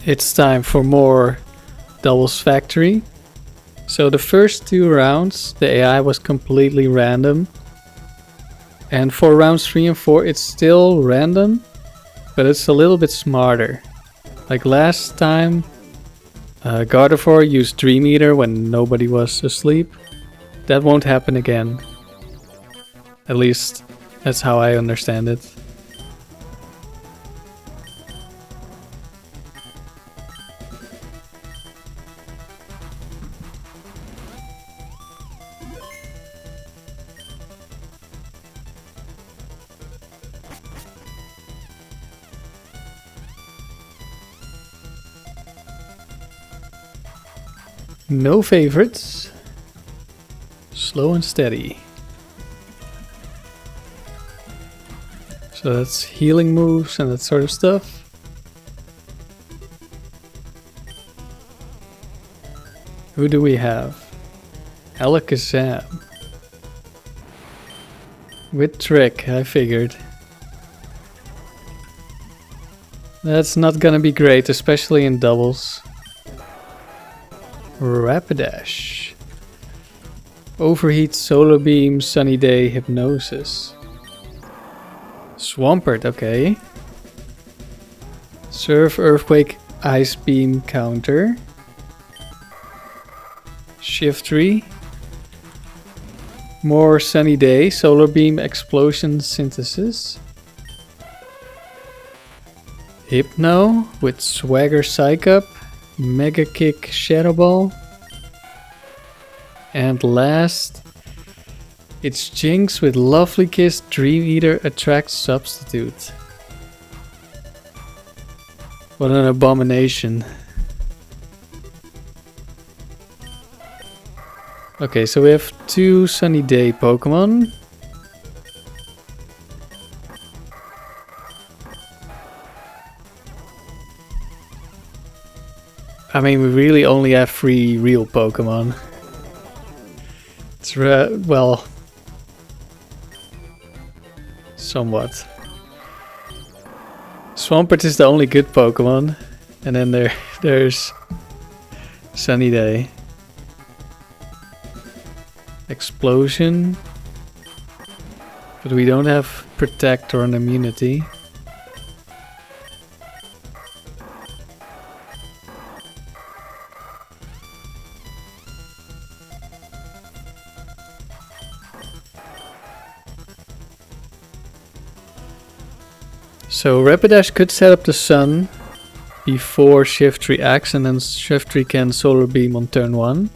It's time for more Doubles Factory. So the first 2 rounds, the AI was completely random. And for rounds 3 and 4, it's still random, but it's a little bit smarter. Like last time, Gardevoir used Dream Eater when nobody was asleep. That won't happen again. At least, that's how I understand it. No favorites. Slow and steady. So that's healing moves and that sort of stuff. Who do we have? Alakazam. With Trick, I figured. That's not gonna be great, especially in doubles. Rapidash. Overheat, Solar Beam, Sunny Day, Hypnosis. Swampert, okay. Surf, Earthquake, Ice Beam, counter. Shiftry. More Sunny Day, Solar Beam, Explosion, Synthesis. Hypno with Swagger, Psych Up. Mega Kick, Shadow Ball. And last, it's Jinx with Lovely Kiss, Dream Eater, Attract, Substitute. What an abomination. Okay, so we have 2 Sunny Day Pokemon. I mean, we really only have 3 real Pokemon. It's well, somewhat. Swampert is the only good Pokemon, and then there's Sunny Day. Explosion, but we don't have Protect or an Immunity. So Rapidash could set up the Sun before Shiftry acts, and then Shiftry can Solar Beam on turn 1.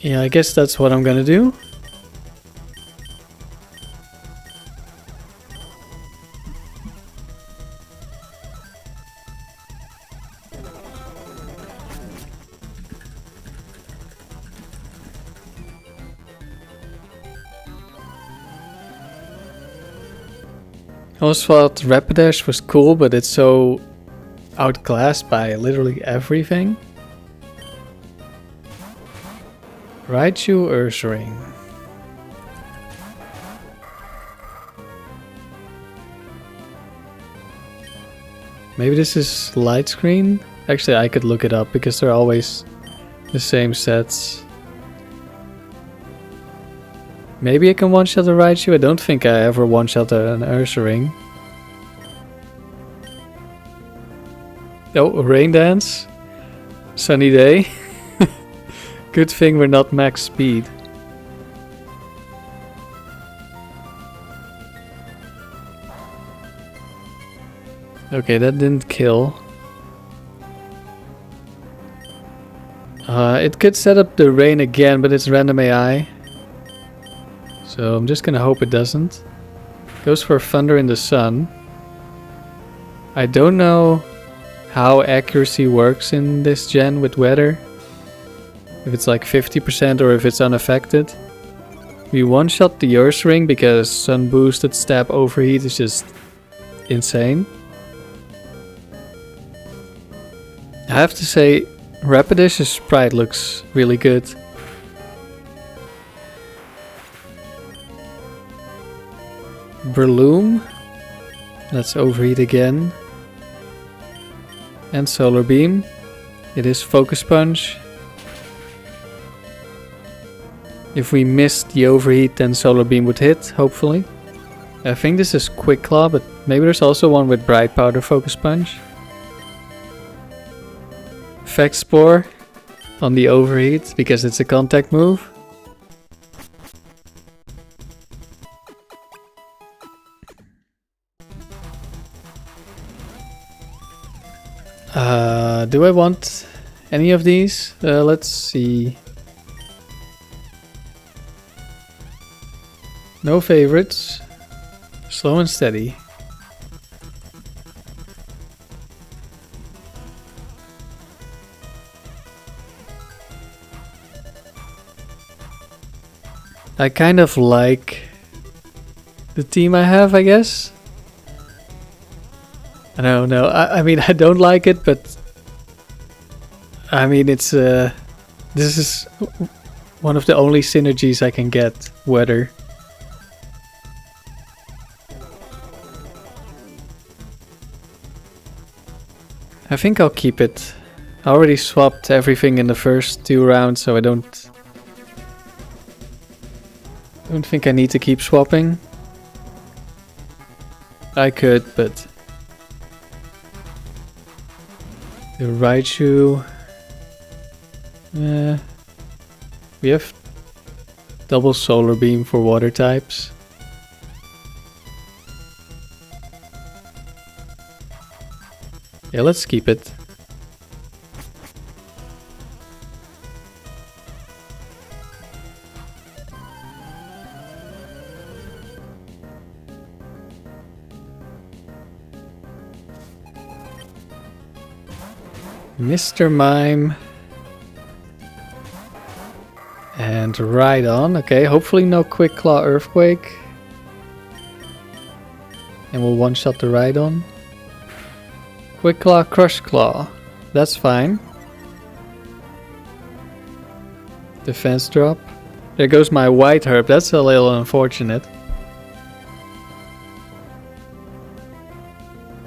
Yeah, I guess that's what I'm gonna do. I always thought Rapidash was cool, but it's so outclassed by literally everything. Raichu, Ursaring. Maybe this is light screen? Actually, I could look it up because they're always the same sets. Maybe I can one-shot a Raichu. I don't think I ever one-shot an Ursaring. Oh, Rain Dance. Sunny Day. Good thing we're not max speed. Okay, that didn't kill. It could set up the rain again, but it's random AI. So I'm just gonna hope it doesn't. Goes for Thunder in the Sun. I don't know how accuracy works in this gen with weather. If it's like 50% or if it's unaffected. We one-shot the Ursaring because Sun boosted stab overheat is just insane. I have to say, Rapidash's sprite looks really good. Breloom. Let's overheat again. And Solar Beam. It is Focus Punch. If we missed the overheat, then Solar Beam would hit, hopefully. I think this is Quick Claw, but maybe there's also one with Bright Powder Focus Punch. Effect Spore on the overheat, because it's a contact move. Do I want any of these? Let's see. No favorites. Slow and steady. I kind of like the team I have, I guess. I don't know. I mean, I don't like it, but I mean, it's this is one of the only synergies I can get. Weather. I think I'll keep it. I already swapped everything in the first 2 rounds, so I don't think I need to keep swapping. I could, but the Raichu. We have double Solar Beam for water types. Yeah, let's keep it. Mr. Mime. And Rhydon. Okay, hopefully no Quick Claw Earthquake. And we'll one-shot the Rhydon. Quick Claw Crush Claw. That's fine. Defense drop. There goes my White Herb. That's a little unfortunate.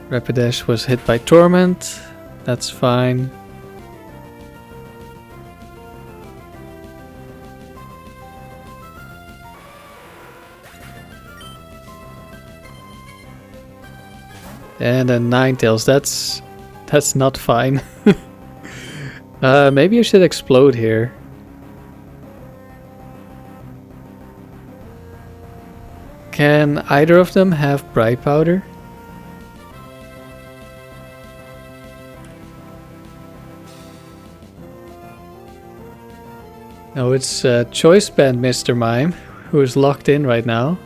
Rapidash was hit by Torment. That's fine. And a Ninetales. That's not fine. Maybe I should explode here. Can either of them have Bright Powder? No, it's Choice Band Mr. Mime, who is locked in right now.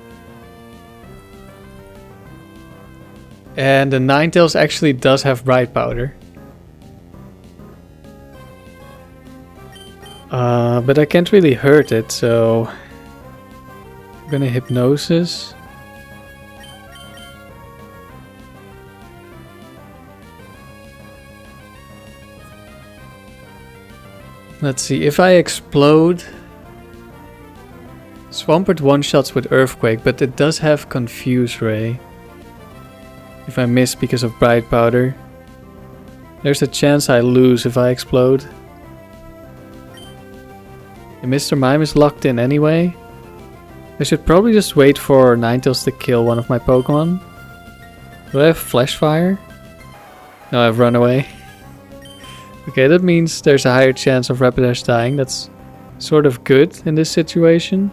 And the Ninetales actually does have Bright Powder. But I can't really hurt it, so I'm gonna Hypnosis. Let's see, if I explode, Swampert one-shots with Earthquake, but it does have Confuse Ray. If I miss because of Bright Powder, there's a chance I lose if I explode. And Mr. Mime is locked in anyway. I should probably just wait for Ninetales to kill one of my Pokemon. Do I have Flash Fire? No, I have Runaway. Okay, that means there's a higher chance of Rapidash dying. That's sort of good in this situation.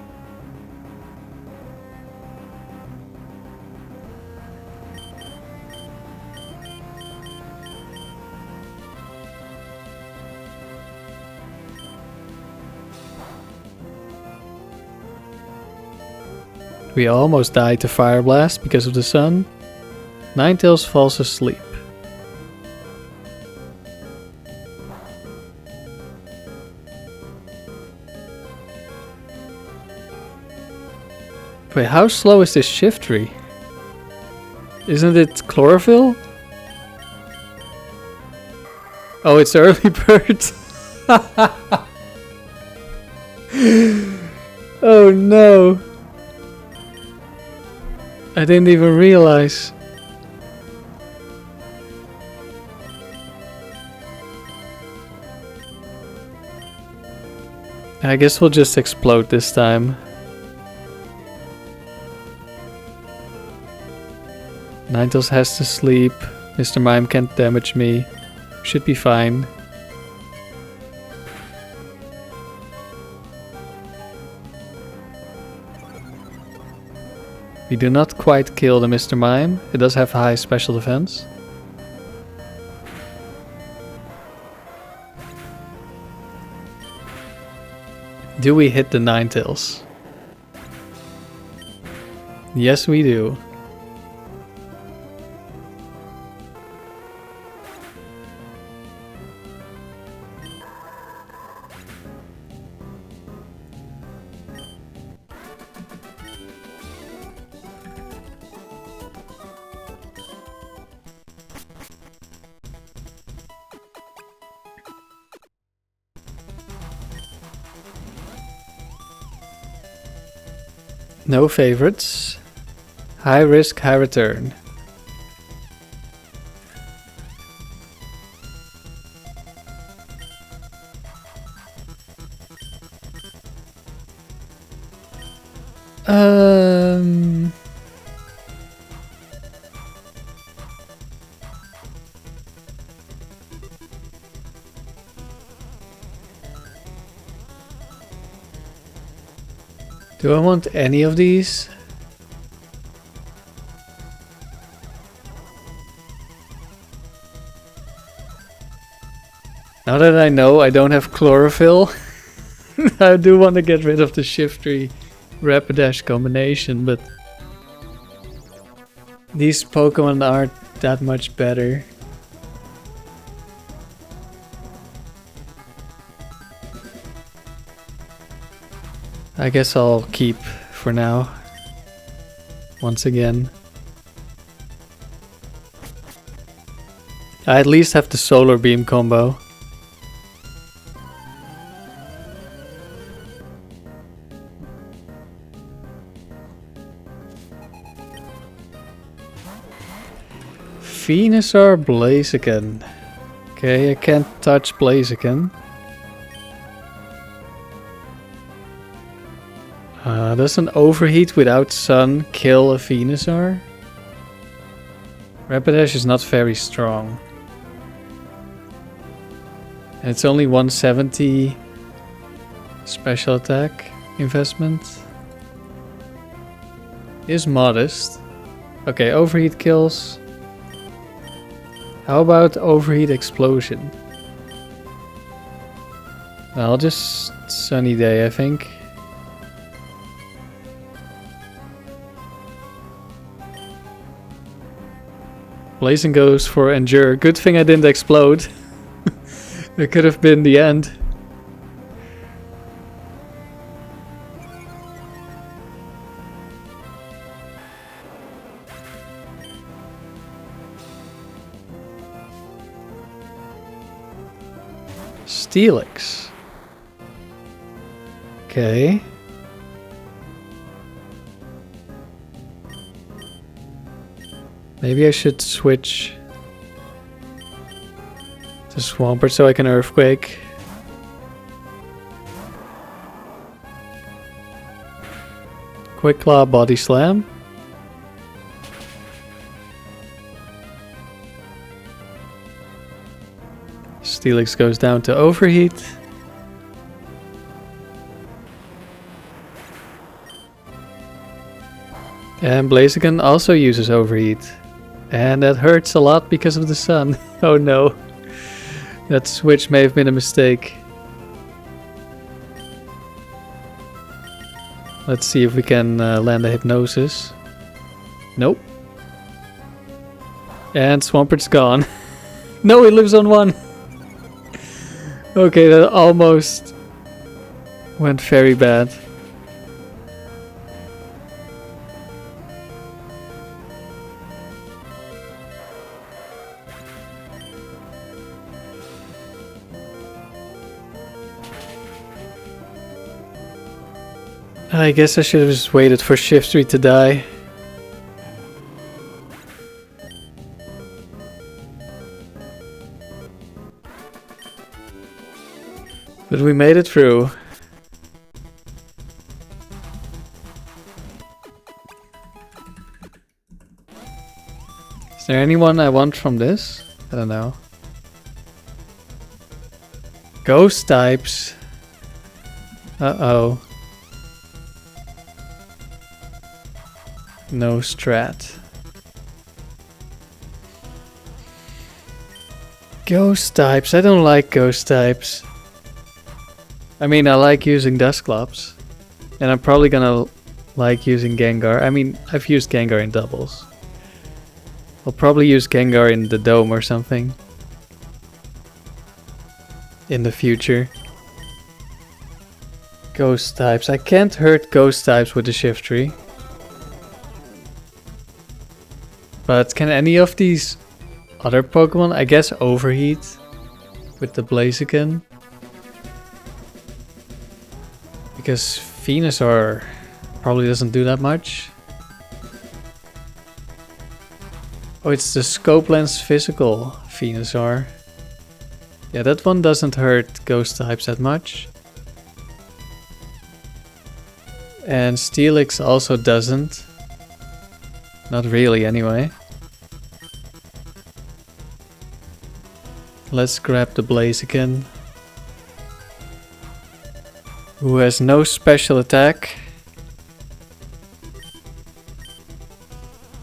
We almost died to Fire Blast because of the sun. Ninetales falls asleep. Wait, how slow is this Shiftry? Isn't it Chlorophyll? Oh, it's Early Bird. Oh no. I didn't even realize. I guess we'll just explode this time. Ninetales has to sleep. Mr. Mime can't damage me. Should be fine. We do not quite kill the Mr. Mime. It does have high special defense. Do we hit the Ninetales? Yes, we do. No favorites. High risk, high return. Do I want any of these? Now that I know I don't have chlorophyll, I do want to get rid of the Shiftry Rapidash combination, but these Pokemon aren't that much better. I guess I'll keep for now. Once again. I at least have the Solar Beam combo. Venusaur, Blaziken. Okay, I can't touch Blaziken. Does an Overheat without Sun kill a Venusaur? Rapidash is not very strong. And it's only 170 special attack investment. Is modest. Okay, Overheat kills. How about Overheat Explosion? I'll just Sunny Day, I think. Blazing goes for Endure. Good thing I didn't explode. It could have been the end. Steelix. Okay. Maybe I should switch to Swampert so I can Earthquake. Quick Claw, Body Slam. Steelix goes down to Overheat. And Blaziken also uses Overheat. And that hurts a lot because of the sun. Oh no. That switch may have been a mistake. Let's see if we can land a Hypnosis. Nope. And Swampert's gone. No, he lives on one. Okay, that almost went very bad. I guess I should have just waited for Shiftry to die. But we made it through. Is there anyone I want from this? I don't know. Ghost types. Uh-oh. No strat. Ghost types. I don't like ghost types. I mean, I like using Dusclops. And I'm probably gonna like using Gengar. I mean, I've used Gengar in doubles. I'll probably use Gengar in the Dome or something. In the future. Ghost types. I can't hurt ghost types with the Shiftry. But can any of these other Pokemon, I guess Overheat with the Blaziken? Because Venusaur probably doesn't do that much. Oh, it's the Scope Lens Physical Venusaur. Yeah, that one doesn't hurt ghost types that much. And Steelix also doesn't. Not really, anyway. Let's grab the Blaziken. Who has no special attack.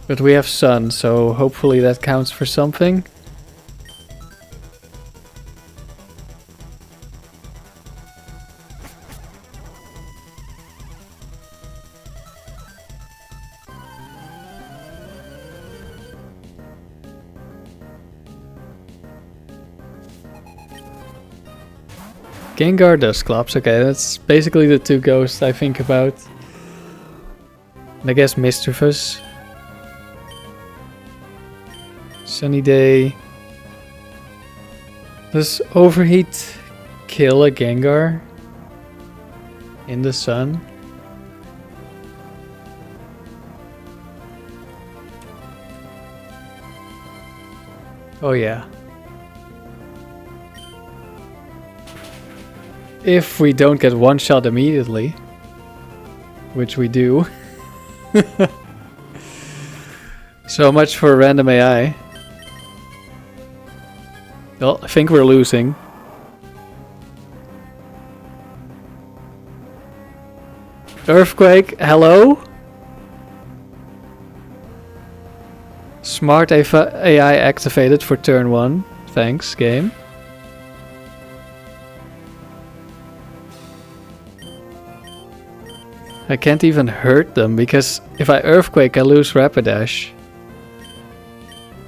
But we have Sun, so hopefully that counts for something. Gengar Dusclops, okay, that's basically the two ghosts I think about. And I guess Mischievous. Sunny Day. Does Overheat kill a Gengar in the sun? Oh yeah. If we don't get one shot immediately, which we do. So much for random AI. Well, I think we're losing. Earthquake, hello? Smart AI activated for turn 1. Thanks, game. I can't even hurt them because if I Earthquake I lose Rapidash.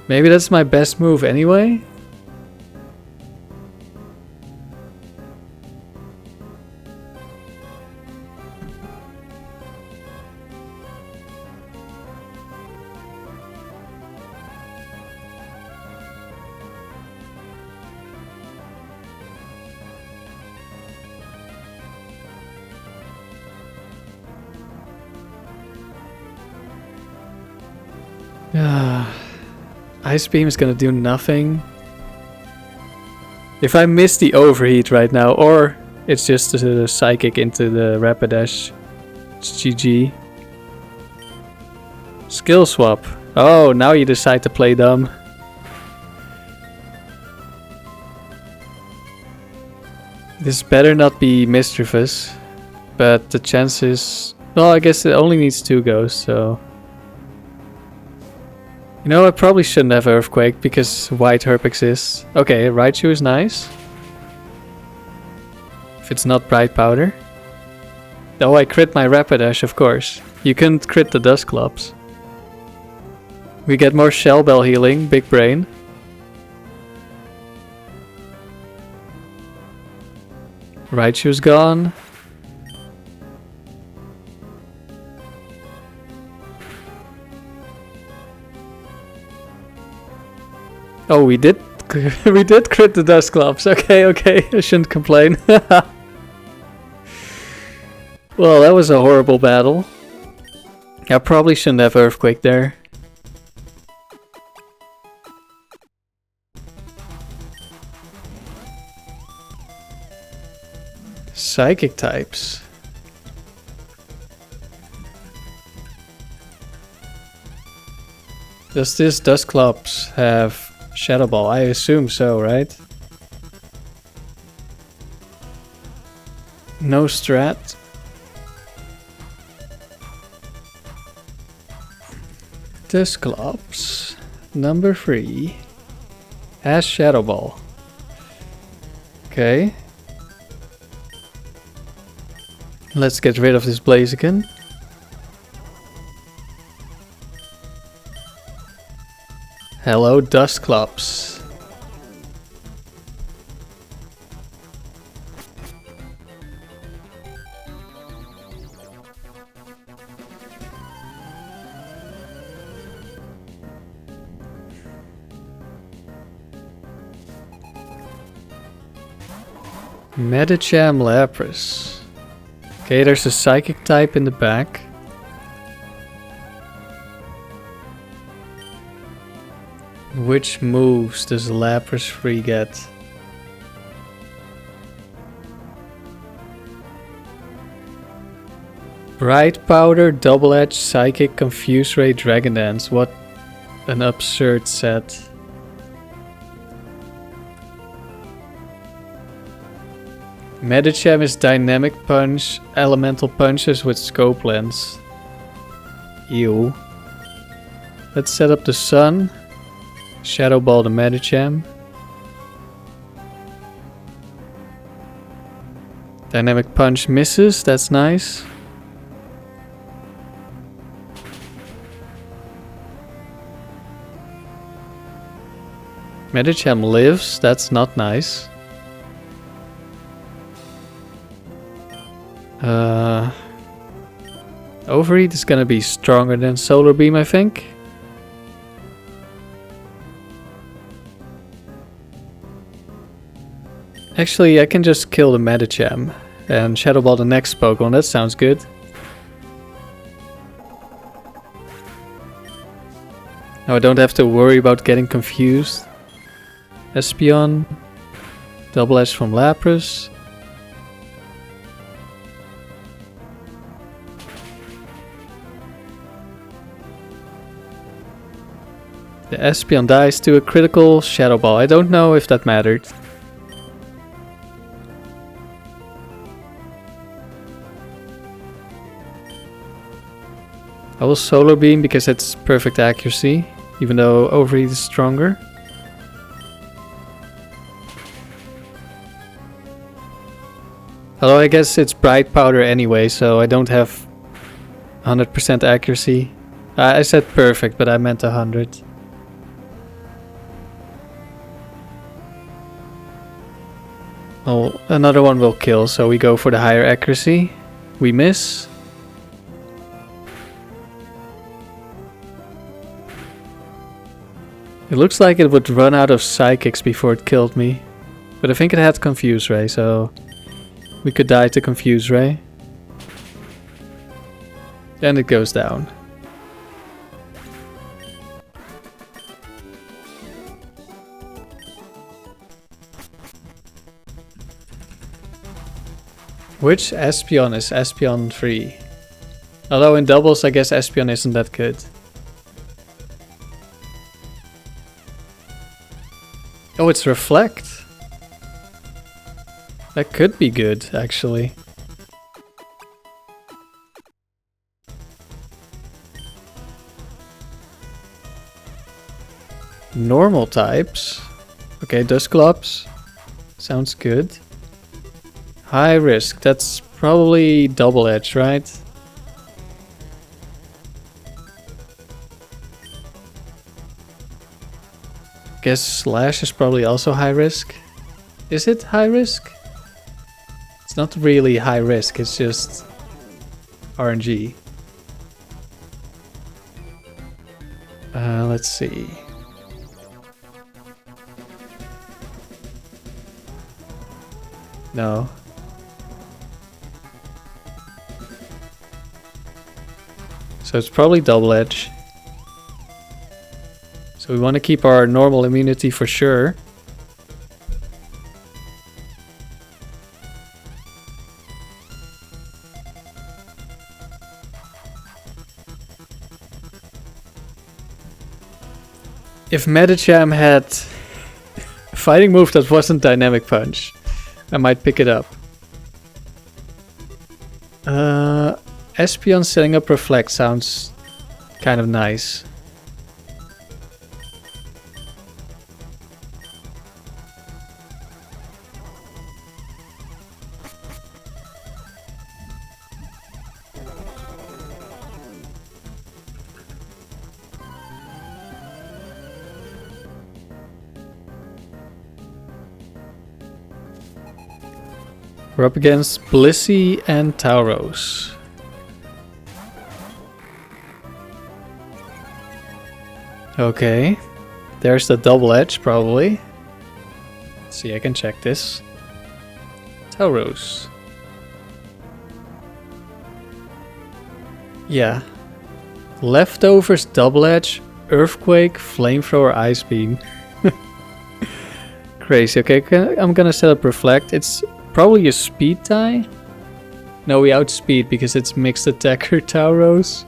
Maybe that's my best move anyway? Ice Beam is gonna do nothing. If I miss the Overheat right now, or it's just a Psychic into the Rapidash, it's GG. Skill swap. Oh, now you decide to play dumb. This better not be Mischievous, but the chances... Well, I guess it only needs 2 ghosts, so... You know, I probably shouldn't have Earthquake because White Herb exists. Okay, Raichu is nice. If it's not Bright Powder. Oh, I crit my Rapidash, of course. You couldn't crit the Dusclops. We get more Shell Bell healing, big brain. Raichu's gone. Oh, we did we did crit the Dusclops. Okay, I shouldn't complain. Well, that was a horrible battle. I probably shouldn't have Earthquake there. Psychic types. Does this Dusclops have Shadow Ball? I assume so, right? No strat. Dusclops, number 3, has Shadow Ball. Okay. Let's get rid of this Blaziken. Hello, Dusclops. Medicham Lapras. Okay, there's a Psychic type in the back. Which moves does Lapras free get? Bright Powder, Double Edge, Psychic, Confuse Ray, Dragon Dance. What an absurd set. Medicham is Dynamic Punch, Elemental Punches with Scope Lens. Ew. Let's set up the Sun. Shadow Ball the Medicham. Dynamic Punch misses, that's nice. Medicham lives, that's not nice. Overheat is gonna be stronger than Solar Beam, I think. Actually, I can just kill the Medicham and Shadow Ball the next Pokemon, that sounds good. Now I don't have to worry about getting confused. Espeon, Double Edge from Lapras. The Espeon dies to a critical Shadow Ball. I don't know if that mattered. I will Solar Beam because it's perfect accuracy, even though Overheat is stronger. Although I guess it's Bright Powder anyway, so I don't have 100% accuracy. I said perfect, but I meant 100. Well, another one will kill, so we go for the higher accuracy. We miss. It looks like it would run out of Psychics before it killed me. But I think it had Confuse Ray, so we could die to Confuse Ray. And it goes down. Which Espeon is Espeon 3? Although in doubles I guess Espeon isn't that good. Oh, it's Reflect. That could be good, actually. Normal types. Okay, Dusclops. Sounds good. High risk. That's probably Double Edge, right? Guess Slash is probably also high risk. Is it high risk? It's not really high risk, it's just RNG. Let's see. No. So it's probably Double Edge. So we want to keep our normal immunity for sure. If Medicham had a fighting move that wasn't Dynamic Punch, I might pick it up. Espeon setting up Reflect sounds kind of nice. We're up against Blissey and Tauros. Okay, there's the double edge probably. Let's see, I can check this. Tauros. Yeah. Leftovers double edge, Earthquake, Flamethrower, Ice Beam. Crazy. Okay, I'm gonna set up Reflect. It's probably a speed tie. No, we outspeed because it's mixed attacker Tauros.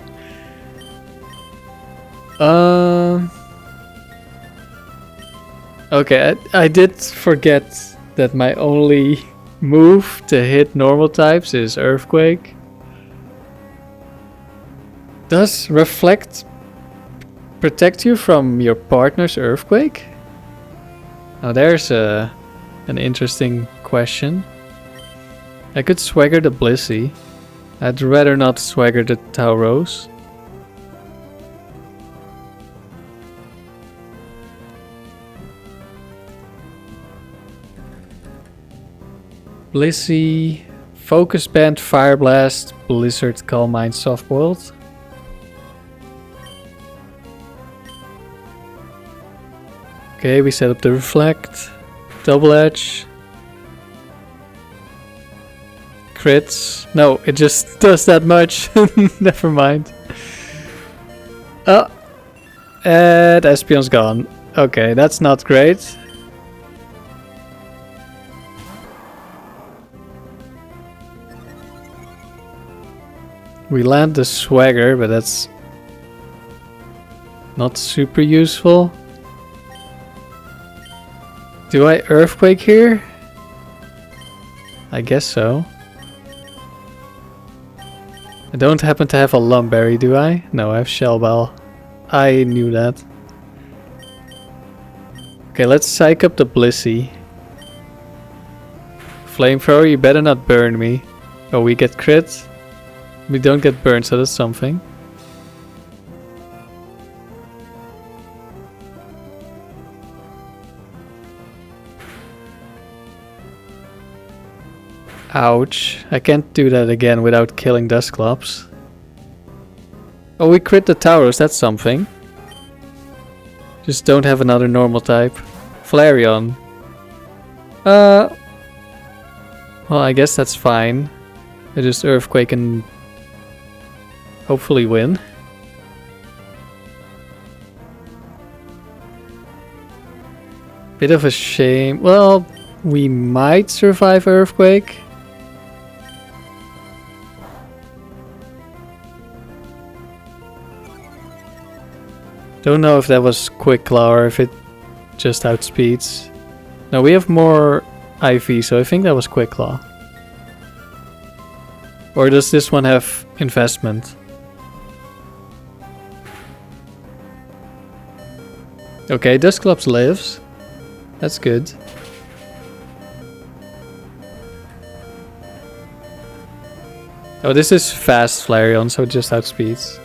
Okay, I did forget that my only move to hit normal types is Earthquake. Does Reflect protect you from your partner's Earthquake? Now there's an interesting question. I could swagger the Blissey. I'd rather not swagger the Tauros. Blissey, Focus Band, Fire Blast, Blizzard, Calm Mind, Soft Boiled. Okay, we set up the Reflect, Double Edge, crits. No, it just does that much. Never mind. Oh, and Espeon's gone. Okay, that's not great. We land the Swagger, but that's not super useful. Do I Earthquake here? I guess so. I don't happen to have a Lumberry, do I? No, I have Shell Bell. I knew that. Okay, let's psych up the Blissey. Flamethrower, you better not burn me. Oh, we get crit. We don't get burned, so that's something. Ouch. I can't do that again without killing Dusclops. Oh, we crit the Tauros, that's something. Just don't have another normal type. Flareon. Well, I guess that's fine. I just Earthquake and hopefully win. Bit of a shame. Well, we might survive Earthquake. Don't know if that was Quick Claw or if it just outspeeds. No, we have more IV, so I think that was Quick Claw. Or does this one have investment? Okay, Dusclops lives. That's good. Oh, this is fast Flareon, so it just outspeeds.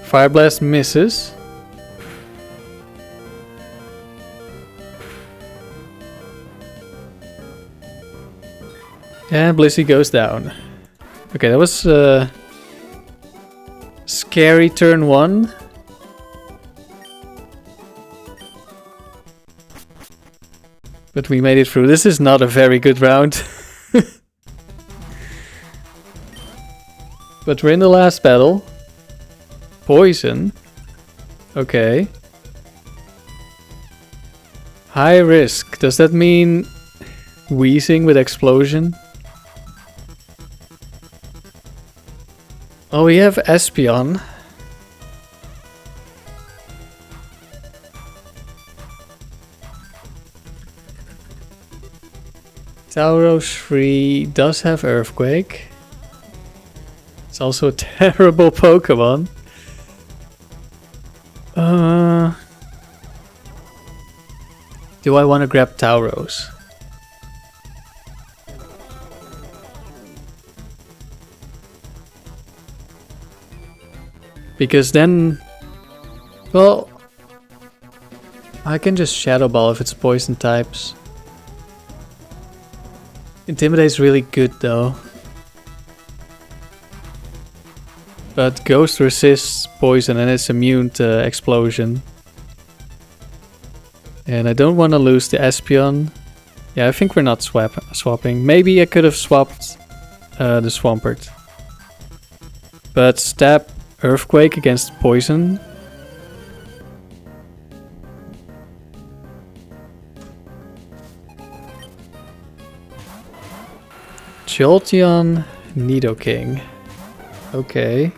Fire Blast misses. And Blissey goes down. Okay, that was scary turn 1. But we made it through. This is not a very good round. But we're in the last battle. Poison. Okay. High risk. Does that mean wheezing with explosion? Oh, we have Espeon. Tauros 3 does have Earthquake. It's also a terrible Pokemon. Do I want to grab Tauros? Because then, well, I can just Shadow Ball if it's poison types. Intimidate's really good though. But Ghost resists poison and it's immune to explosion. And I don't want to lose the Espeon. Yeah, I think we're not swapping. Maybe I could have swapped the Swampert. But stab Earthquake against poison. Jolteon, Nidoking. Okay.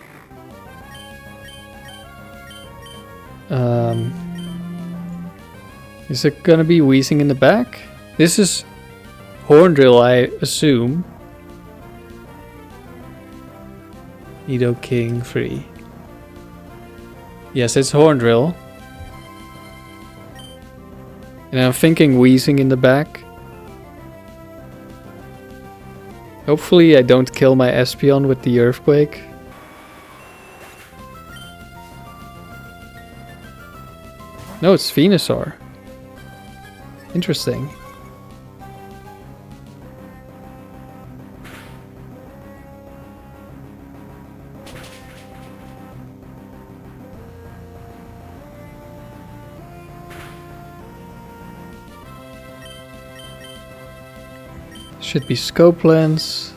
Is it gonna be Weezing in the back? This is Horndrill, I assume. Nidoking 3. Yes, it's Horndrill. And I'm thinking Weezing in the back. Hopefully I don't kill my Espeon with the Earthquake. No, it's Venusaur. Interesting. Should be Scope Lens.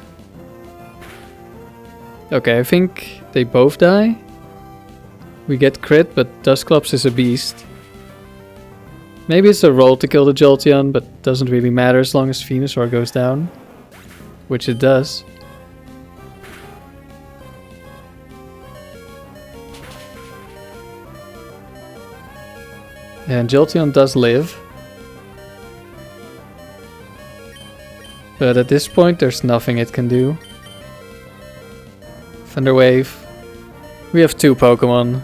Okay, I think they both die. We get crit, but Dusclops is a beast. Maybe it's a roll to kill the Jolteon, but doesn't really matter as long as Venusaur goes down. Which it does. And Jolteon does live. But at this point there's nothing it can do. Thunder Wave. We have 2 Pokemon.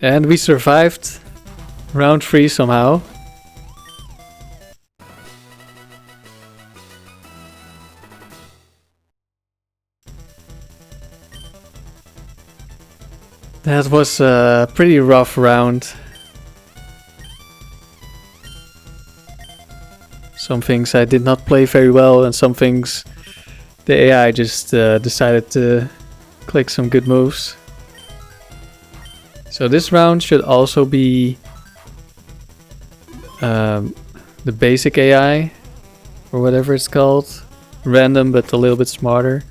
And we survived round 3 somehow. That was a pretty rough round. Some things I did not play very well, and some things the AI just decided to click some good moves. So this round should also be the basic AI, or whatever it's called. Random, but a little bit smarter.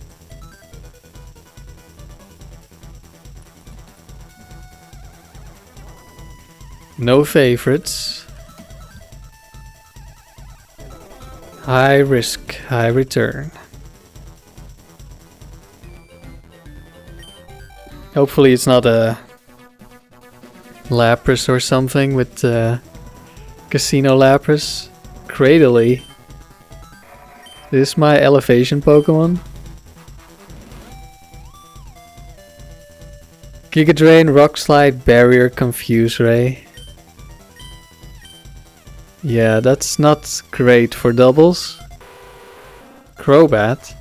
No favorites. High risk, high return. Hopefully it's not a Lapras or something with Casino Lapras. Cradily. This is my elevation Pokemon. Giga Drain, Rock Slide, Barrier, Confuse Ray. Yeah, that's not great for doubles. Crobat.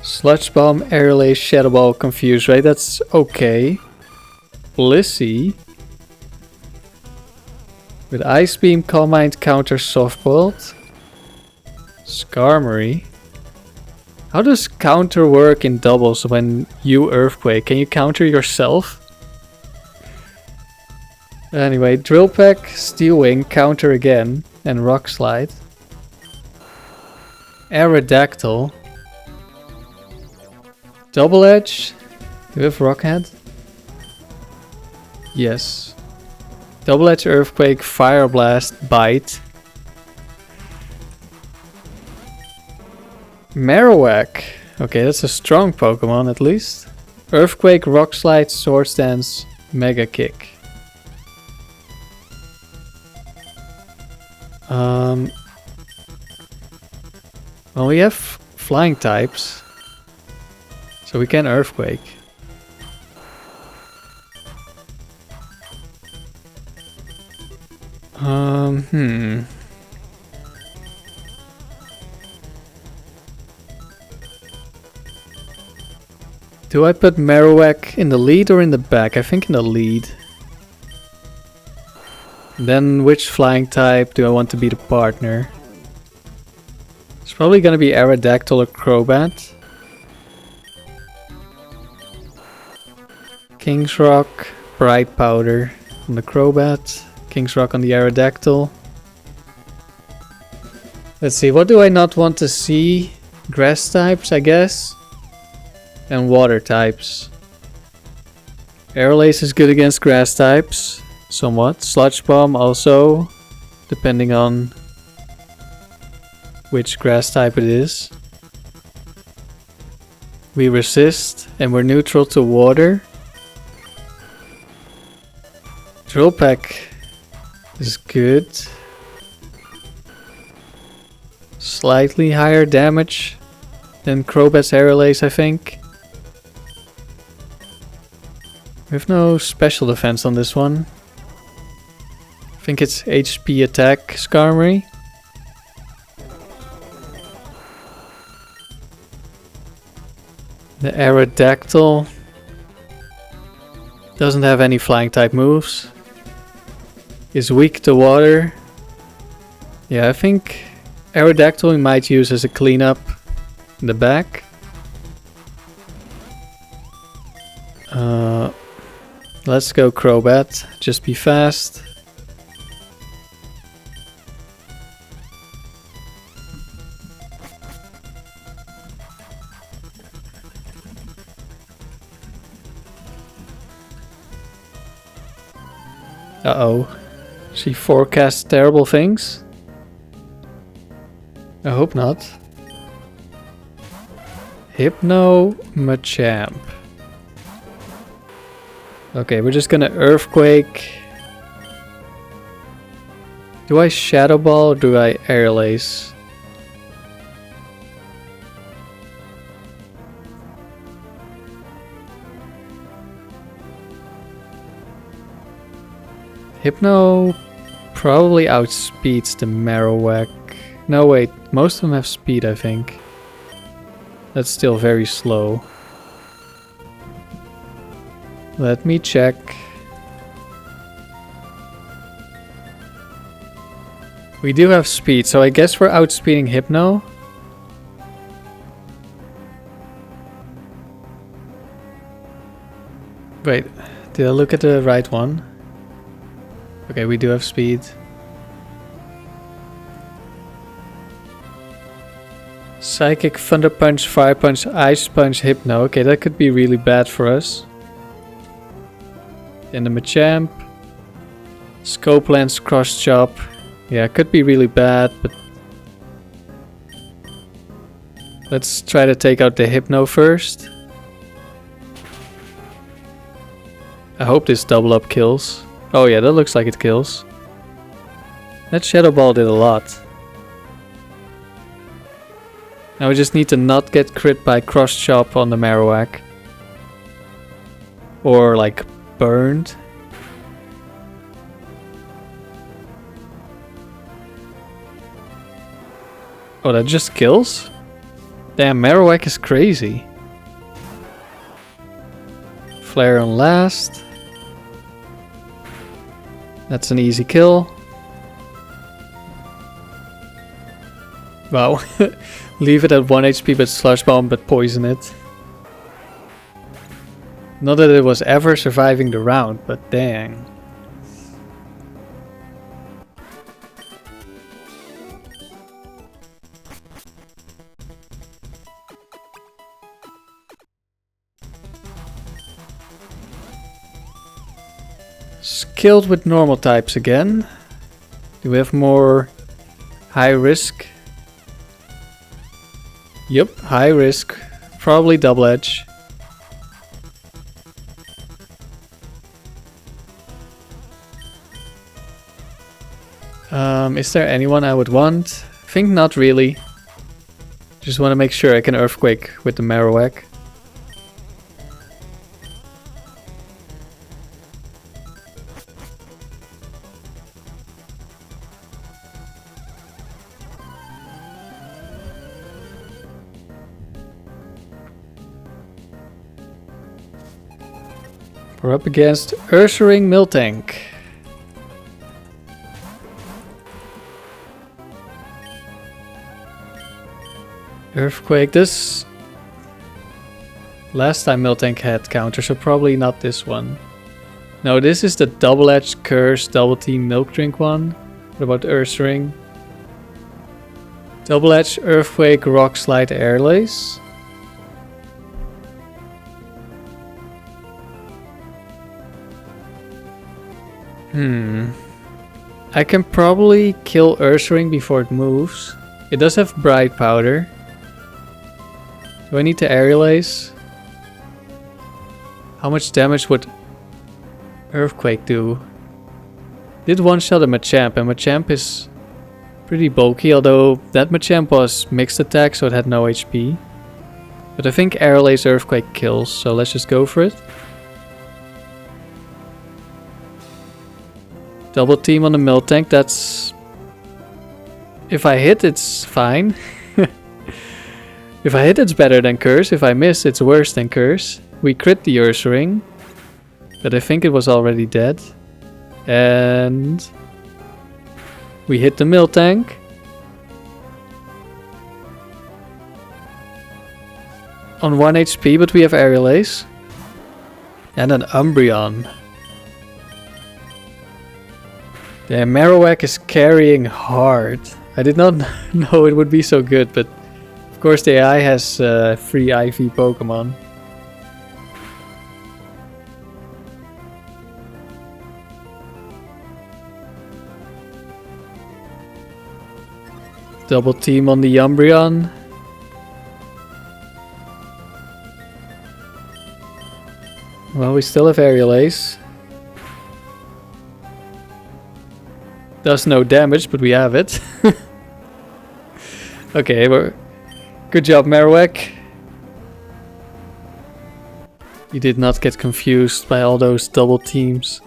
Sludge Bomb, Air Lace, Shadow Ball, Confuse Ray. That's okay. Blissey. With Ice Beam, Calm Mind, counter Soft Boiled. Skarmory. How does counter work in doubles when you Earthquake? Can you counter yourself? Anyway, Drill Peck, Steel Wing, counter again, and Rock Slide. Aerodactyl. Double Edge. Do we have Rock Head? Yes. Double Edge Earthquake, Fire Blast, Bite. Marowak. Okay, that's a strong Pokemon at least. Earthquake, Rock Slide, Swords Dance, Mega Kick. Well, we have flying types, so we can Earthquake. Do I put Marowak in the lead or in the back? I think in the lead. Then which flying type do I want to be the partner? It's probably gonna be Aerodactyl or Crobat. King's Rock, Bright Powder on the Crobat. King's Rock on the Aerodactyl. Let's see, what do I not want to see? Grass types, I guess. And water types. Airlace is good against grass types. Somewhat. Sludge Bomb also, depending on which grass type it is. We resist and we're neutral to water. Drill Peck is good. Slightly higher damage than Crobat's Airlace, I think. We have no special defense on this one. I think it's HP attack Skarmory. The Aerodactyl doesn't have any flying type moves. Is weak to water. Yeah, I think Aerodactyl we might use as a cleanup in the back. Let's go Crobat. Just be fast. Uh-oh. She forecasts terrible things? I hope not. Hypno Machamp. Okay, we're just gonna Earthquake. Do I Shadow Ball or do I Airlace? Hypno probably outspeeds the Marowak. No, wait, most of them have speed, I think. That's still very slow. Let me check. We do have speed, so I guess we're outspeeding Hypno. Wait, did I look at the right one? Okay, we do have speed. Psychic, Thunder Punch, Fire Punch, Ice Punch, Hypno. Okay, that could be really bad for us. And the Machamp. Scope Lens, Cross Chop. Yeah, could be really bad, but let's try to take out the Hypno first. I hope this double up kills. Oh yeah, that looks like it kills. That Shadow Ball did a lot. Now we just need to not get crit by Cross Chop on the Marowak. Or like burned. Oh, that just kills? Damn, Marowak is crazy. Flare on last. That's an easy kill. Wow. Leave it at 1 HP but Sludge Bomb but poison it. Not that it was ever surviving the round, but dang. Skilled with normal types again. Do we have more high risk? Yep, high risk. Probably double edge. Is there anyone I would want? Think not really. Just want to make sure I can Earthquake with the Marowak. We're up against Ursaring Miltank. Earthquake. This last time Miltank had counter, so probably not this one. No, this is the double-edged curse, double team milk drink one. What about Ursaring? Double-edged Earthquake, Rock Slide, Airlace. I can probably kill Ursaring before it moves. It does have Bright Powder. Do I need to Aerial Ace? How much damage would Earthquake do? Did one-shot a Machamp, and Machamp is pretty bulky, although that Machamp was mixed attack, so it had no HP. But I think Aerial Ace Earthquake kills, so let's just go for it. Double team on the Miltank, that's... If I hit, it's fine. If I hit, it's better than Curse. If I miss, it's worse than Curse. We crit the Ursaring, but I think it was already dead. And... we hit the Miltank. On 1 HP, but we have Aerial Ace. And an Umbreon. The Marowak is carrying hard. I did not know it would be so good, but of course the AI has free IV Pokemon. Double team on the Umbreon. Well, we still have Aerial Ace. Does no damage, but we have it. Okay, good job, Marowak. You did not get confused by all those double teams.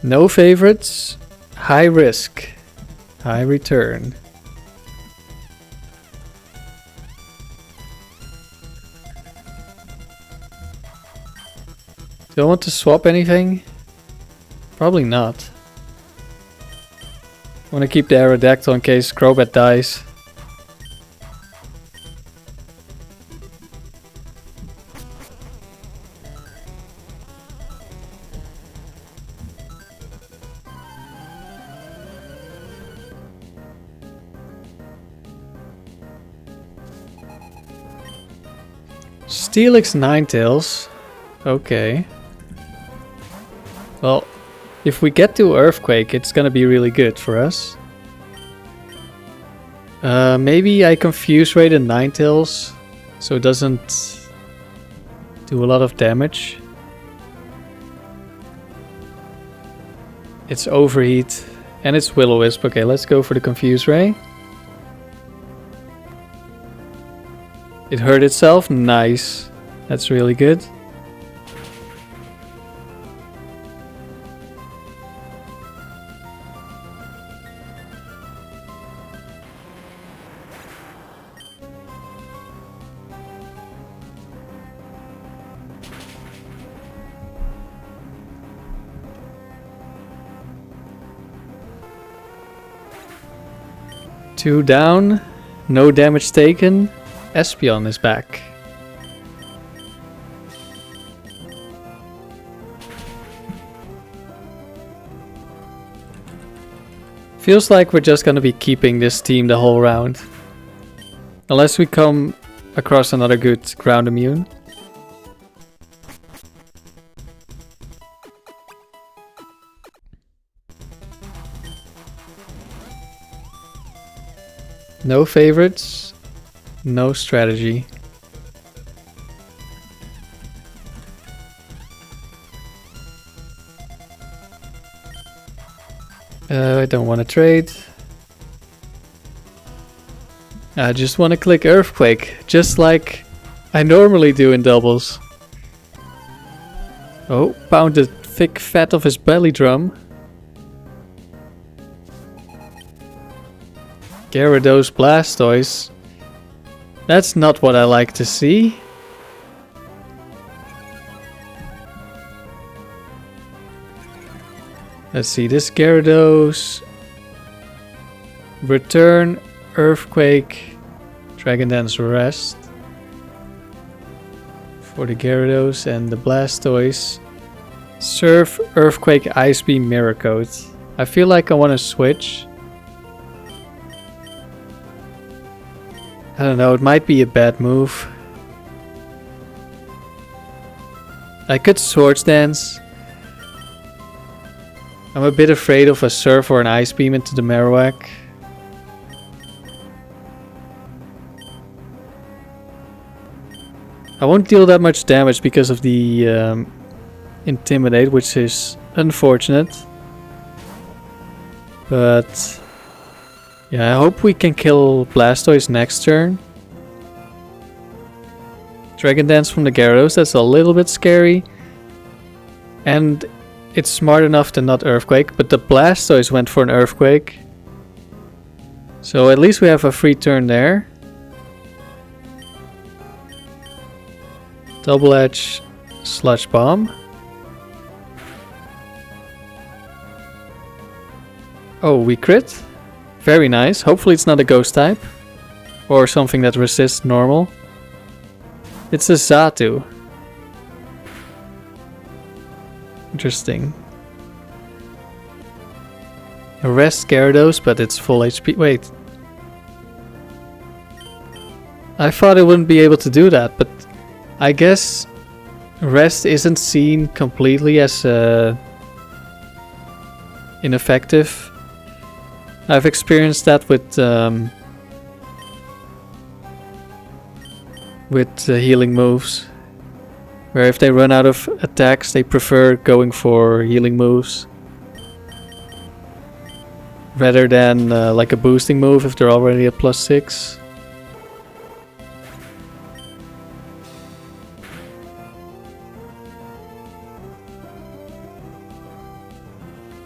No favorites, high risk, high return. Do I want to swap anything? Probably not. I want to keep the Aerodactyl in case Crobat dies. Steelix Ninetales. Okay. Well, if we get to Earthquake, it's gonna be really good for us. Maybe I Confuse Ray the Ninetales so it doesn't do a lot of damage. It's Overheat and it's Will-O-Wisp. Okay, let's go for the Confuse Ray. It hurt itself. Nice. That's really good. Two down, no damage taken. Espeon is back. Feels like we're just gonna be keeping this team the whole round. Unless we come across another good ground immune. No favorites, no strategy. I don't want to trade. I just want to click Earthquake, just like I normally do in doubles. Oh, pound the thick fat of his belly drum. Gyarados Blastoise. That's not what I like to see. Let's see, this Gyarados. Return, Earthquake, Dragon Dance Rest. For the Gyarados and the Blastoise. Surf, Earthquake, Ice Beam, Mirror Coat. I feel like I want to switch. I don't know, it might be a bad move. I could Swords Dance. I'm a bit afraid of a Surf or an Ice Beam into the Marowak. I won't deal that much damage because of the Intimidate, which is unfortunate. But yeah, I hope we can kill Blastoise next turn. Dragon Dance from the Gyarados, that's a little bit scary. And it's smart enough to not Earthquake, but the Blastoise went for an Earthquake. So at least we have a free turn there. Double Edge, Sludge Bomb. Oh, we crit. Very nice. Hopefully it's not a Ghost type. Or something that resists normal. It's a Xatu. Interesting. Arrest Gyarados, but it's full HP. Wait. I thought it wouldn't be able to do that, but I guess Rest isn't seen completely as ineffective. I've experienced that with healing moves, where if they run out of attacks, they prefer going for healing moves rather than like a boosting move if they're already at +6.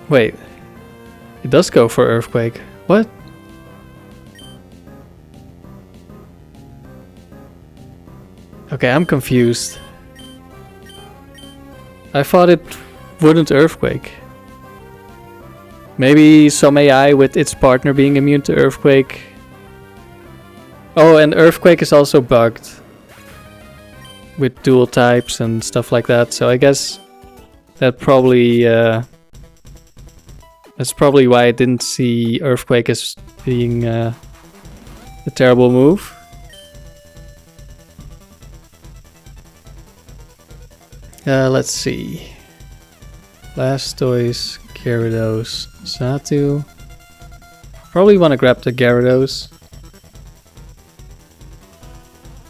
Wait, it does go for Earthquake. What? Okay, I'm confused. I thought it wouldn't Earthquake. Maybe some AI with its partner being immune to Earthquake. Oh, and Earthquake is also bugged with dual types and stuff like that. So I guess that probably that's probably why I didn't see Earthquake as being a terrible move. Let's see. Blastoise, Gyarados, Xatu. Probably want to grab the Gyarados.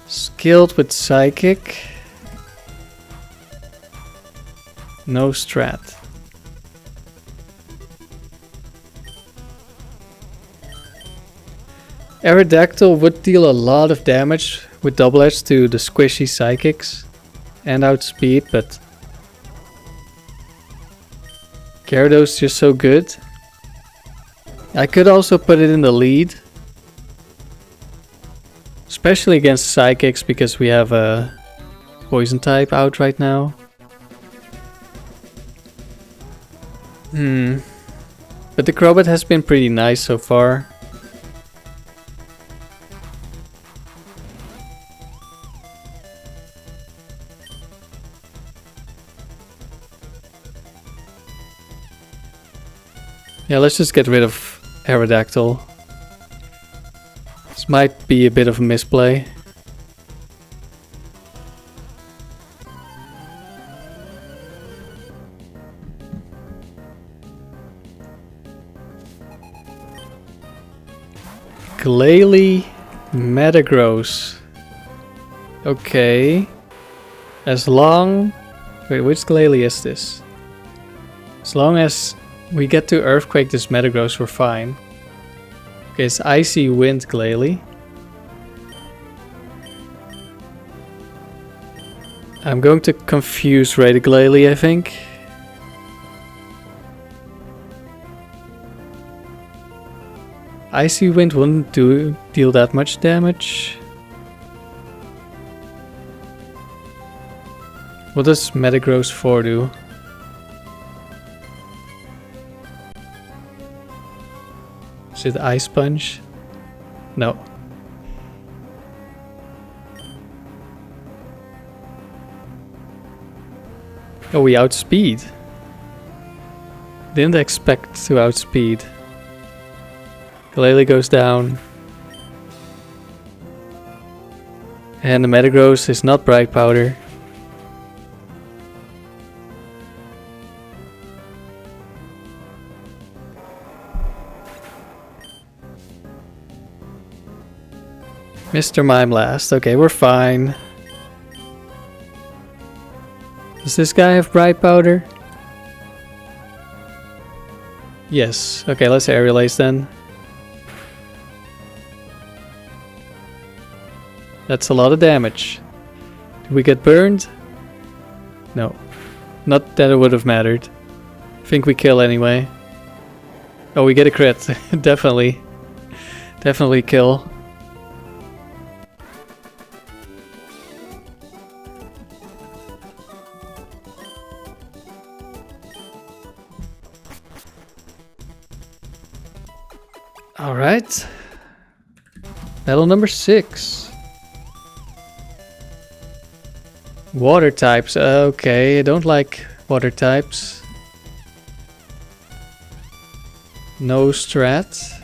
Skilled with Psychic. No strat. Aerodactyl would deal a lot of damage with Double Edge to the squishy Psychics and outspeed, but Gyarados is just so good. I could also put it in the lead, especially against Psychics because we have a Poison type out right now. But the Crobat has been pretty nice so far. Yeah, let's just get rid of Aerodactyl. This might be a bit of a misplay. Glalie Metagross. Okay. As long... Wait, which Glalie is this? As long as we get to Earthquake this Metagross, we're fine. Okay, it's Icy Wind Glalie. I'm going to confuse Rated Glalie, I think. Icy Wind wouldn't deal that much damage. What does Metagross 4 do? Is it Ice Punch? No. Oh, we outspeed. Didn't expect to outspeed. Glalie goes down. And the Metagross is not Bright Powder. Mr. Mime last. Okay, we're fine. Does this guy have Bright Powder? Yes. Okay, let's Aerial Ace then. That's a lot of damage. Did we get burned? No. Not that it would have mattered. I think we kill anyway. Oh, we get a crit. Definitely. Definitely kill. Alright. Battle number 6. Water types. Okay, I don't like water types. No strat.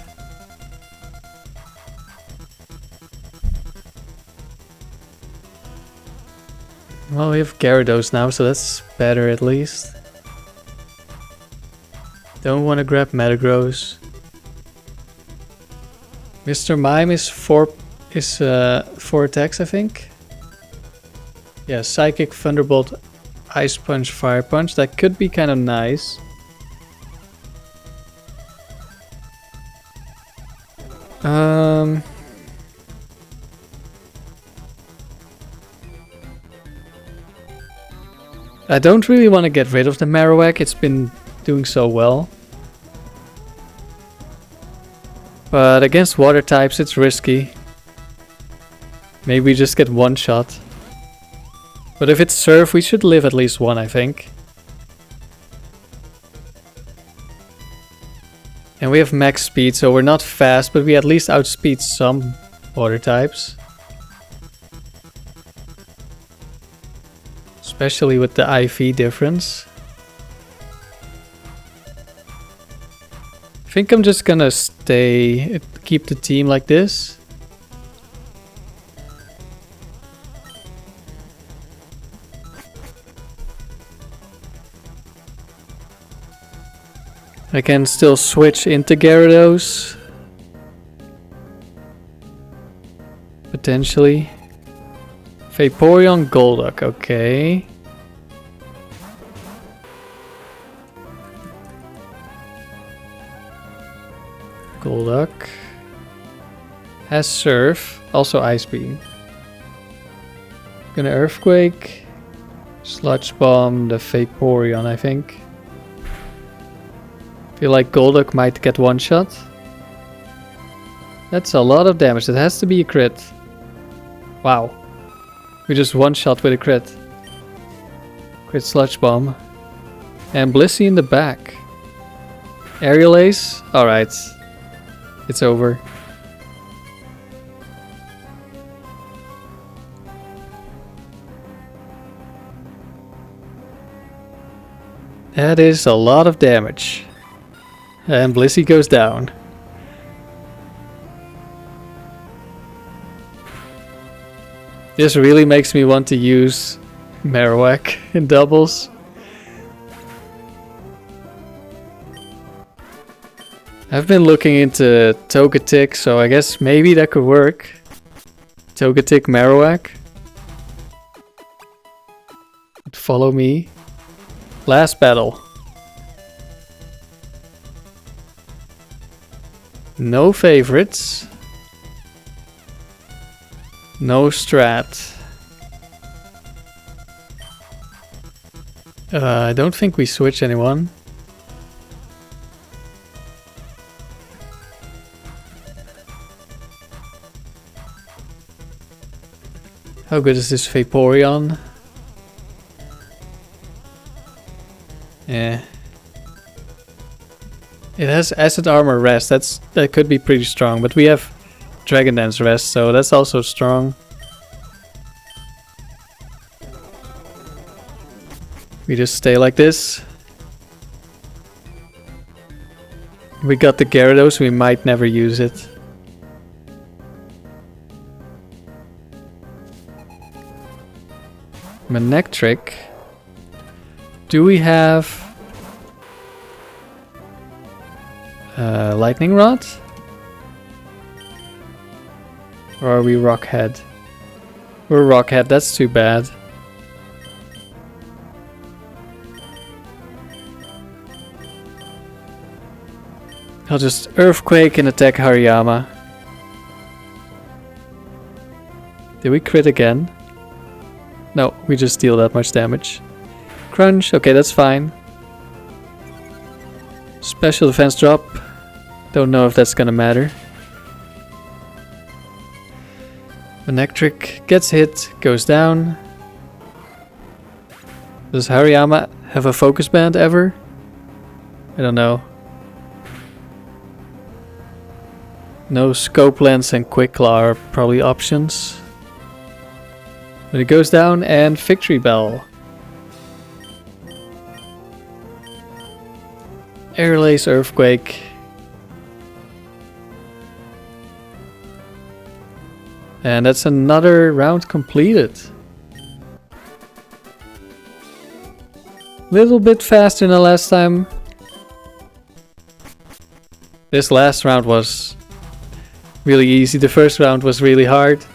Well, we have Gyarados now, so that's better at least. Don't want to grab Metagross. Mr. Mime is 4 attacks, I think. Yeah, Psychic, Thunderbolt, Ice Punch, Fire Punch. That could be kind of nice. I don't really want to get rid of the Marowak. It's been doing so well. But against water types, it's risky. Maybe we just get one shot. But if it's Surf, we should live at least one, I think. And we have max speed, so we're not fast, but we at least outspeed some water types. Especially with the IV difference. I think I'm just gonna keep the team like this. I can still switch into Gyarados. Potentially. Vaporeon, Golduck, okay. Golduck has Surf, also Ice Beam. Gonna Earthquake, Sludge Bomb the Vaporeon, I think. Feel like Golduck might get one shot. That's a lot of damage. It has to be a crit. Wow. We just one shot with a crit. Crit Sludge Bomb. And Blissey in the back. Aerial Ace? Alright. It's over. That is a lot of damage. And Blissey goes down. This really makes me want to use Marowak in doubles. I've been looking into Togetic, so I guess maybe that could work. Togetic Marowak. Follow me. Last battle. No favorites. No strat. I don't think we switch anyone. How good is this Vaporeon? Yeah. It has Acid Armor Rest. That could be pretty strong, but we have Dragon Dance Rest, so that's also strong. We just stay like this. We got the Gyarados, we might never use it. Manectric. Do we have Lightning Rod? Or are we Rockhead? We're Rockhead, that's too bad. I'll just Earthquake and attack Hariyama. Did we crit again? No, we just deal that much damage. Crunch, okay, that's fine. Special defense drop. Don't know if that's gonna matter. Manectric gets hit, goes down. Does Hariyama have a focus band ever? I don't know. No scope lens and quick claw are probably options. But it goes down and Victory Bell. Airlace Earthquake. And that's another round completed. Little bit faster than last time. This last round was really easy. The first round was really hard.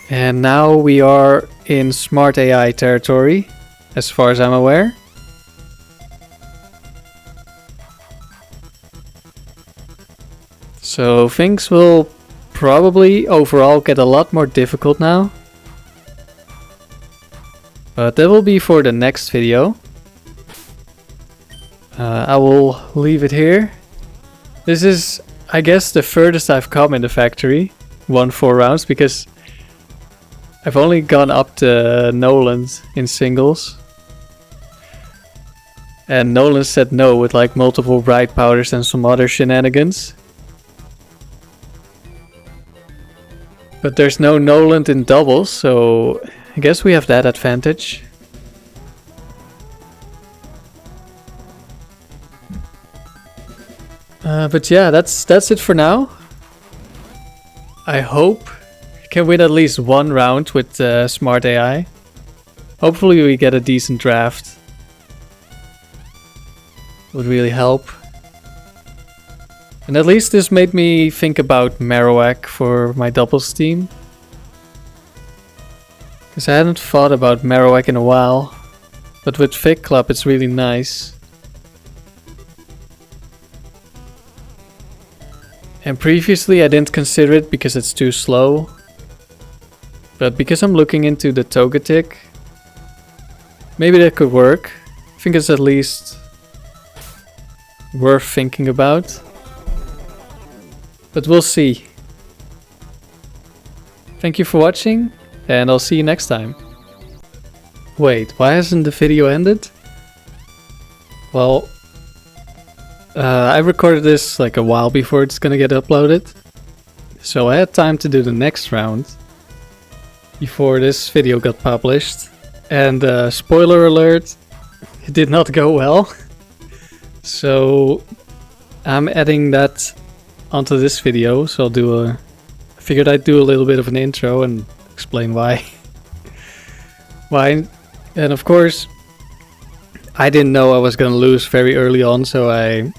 And now we are in Smart AI territory, as far as I'm aware. So things will probably overall get a lot more difficult now. But that will be for the next video. I will leave it here. This is, I guess, the furthest I've come in the factory. Won 4 rounds, because I've only gone up to Noland in singles. And Nolan said no with like multiple bright powders and some other shenanigans. But there's no Noland in doubles, so I guess we have that advantage. But yeah, that's it for now. I hope I can win at least 1 round with Smart AI. Hopefully we get a decent draft. Would really help. And at least this made me think about Marowak for my doubles team. Because I hadn't thought about Marowak in a while. But with Vic Club it's really nice. And previously I didn't consider it because it's too slow. But because I'm looking into the Togetic, maybe that could work. I think it's at least worth thinking about. But we'll see. Thank you for watching, and I'll see you next time. Wait, why hasn't the video ended? Well, I recorded this like a while before it's gonna get uploaded. So I had time to do the next round before this video got published. And spoiler alert, it did not go well. So I'm adding that onto this video, so I figured I'd do a little bit of an intro and explain why. And of course, I didn't know I was gonna lose very early on, so I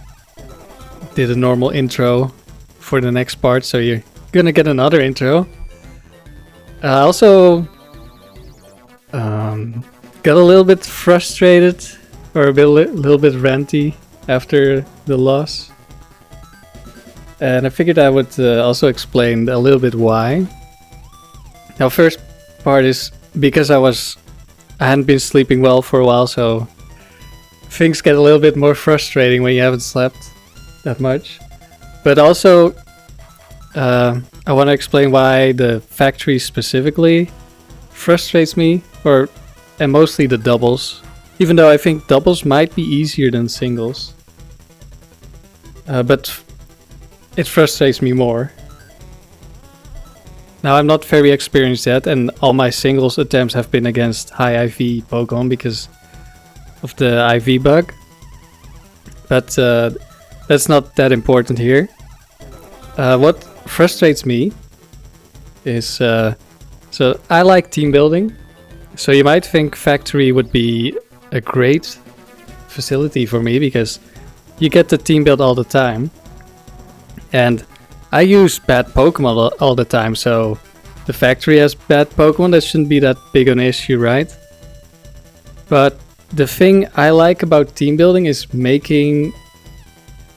did a normal intro for the next part, so you're gonna get another intro. I also got a little bit frustrated, or a little bit ranty after the loss. And I figured I would also explain a little bit why. Now, first part is because I hadn't been sleeping well for a while, so things get a little bit more frustrating when you haven't slept that much. But also, I want to explain why the factory specifically frustrates me, and mostly the doubles. Even though I think doubles might be easier than singles. But it frustrates me more. Now, I'm not very experienced yet, and all my singles attempts have been against high IV Pokemon because of the IV bug. But that's not that important here. What frustrates me is... so I like team building. So you might think factory would be a great facility for me because you get to team build all the time. And I use bad Pokemon all the time, so the factory has bad Pokemon, that shouldn't be that big an issue, right? But the thing I like about team building is making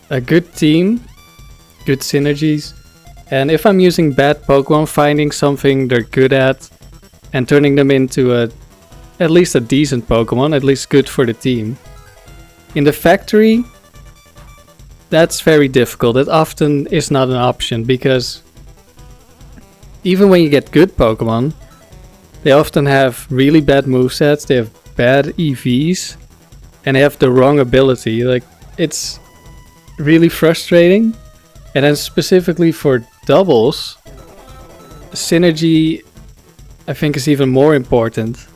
a good team, good synergies, and if I'm using bad Pokemon, finding something they're good at and turning them into at least a decent Pokemon, at least good for the team. In the factory, that's very difficult. It often is not an option because even when you get good Pokemon, they often have really bad movesets, they have bad EVs, and they have the wrong ability. Like, it's really frustrating. And then specifically for doubles, synergy I think is even more important.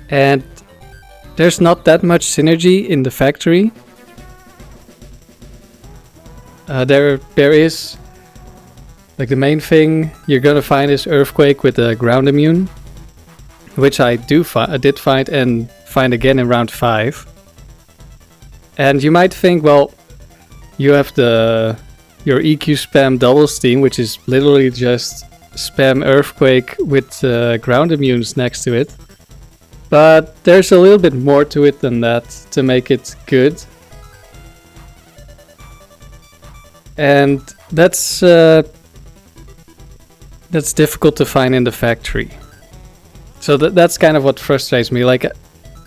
And there's not that much synergy in the factory. There is, like, the main thing you're gonna find is Earthquake with a ground immune, which I did find and find again in round 5. And you might think, well, you have your EQ spam doubles team, which is literally just spam Earthquake with ground immunes next to it. But there's a little bit more to it than that to make it good. And that's difficult to find in the factory. So that's kind of what frustrates me. Like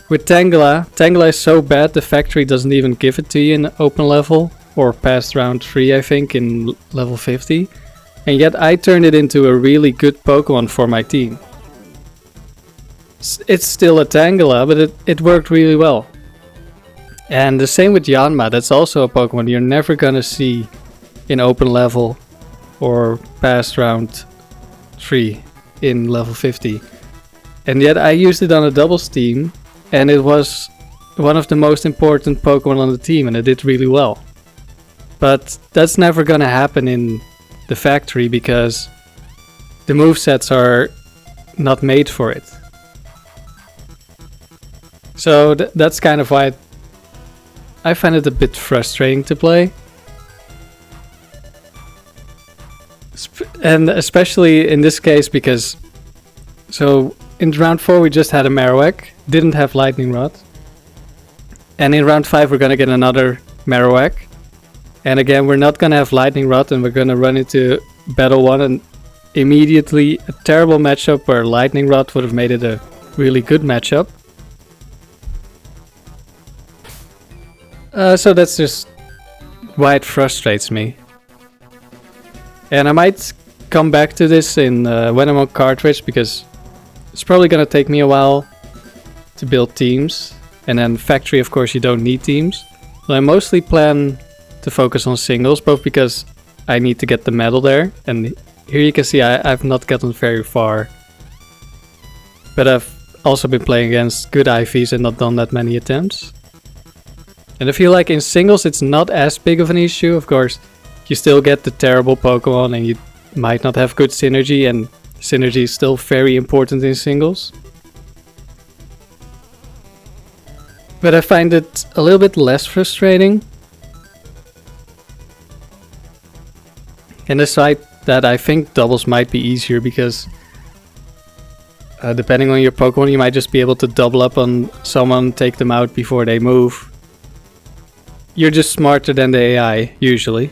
with Tangela is so bad the factory doesn't even give it to you in open level or past round 3, I think, in level 50. And yet I turned it into a really good Pokemon for my team. It's still a Tangela, but it worked really well. And the same with Yanma, that's also a Pokemon you're never gonna see in open level or past round 3 in level 50. And yet I used it on a doubles team and it was one of the most important Pokemon on the team and it did really well. But that's never gonna happen in the factory because the movesets are not made for it. So that's kind of why I find it a bit frustrating to play. And especially in this case because, so in round 4 we just had a Marowak, didn't have Lightning Rod. And in round 5 we're gonna get another Marowak. And again, we're not gonna have Lightning Rod and we're gonna run into Battle 1 and immediately a terrible matchup where Lightning Rod would have made it a really good matchup. So that's just why it frustrates me. And I might come back to this in when I'm on cartridge because it's probably gonna take me a while to build teams. And then factory, of course, you don't need teams. So I mostly plan to focus on singles, both because I need to get the medal there. And here you can see I've not gotten very far. But I've also been playing against good IVs and not done that many attempts. And I feel like in singles it's not as big of an issue. Of course, you still get the terrible Pokemon and you might not have good synergy, and synergy is still very important in singles. But I find it a little bit less frustrating. And aside that, I think doubles might be easier because depending on your Pokemon, you might just be able to double up on someone, take them out before they move. You're just smarter than the AI, usually.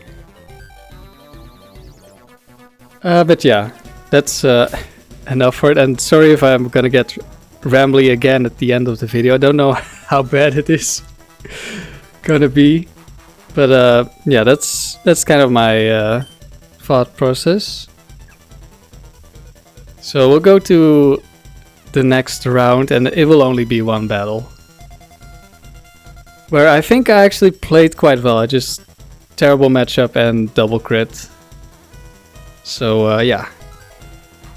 But yeah, that's enough for it. And sorry if I'm gonna get rambly again at the end of the video. I don't know how bad it is gonna be. But yeah, that's kind of my thought process. So we'll go to the next round, and it will only be one battle. Where I think I actually played quite well. I just terrible matchup and double crit. So yeah.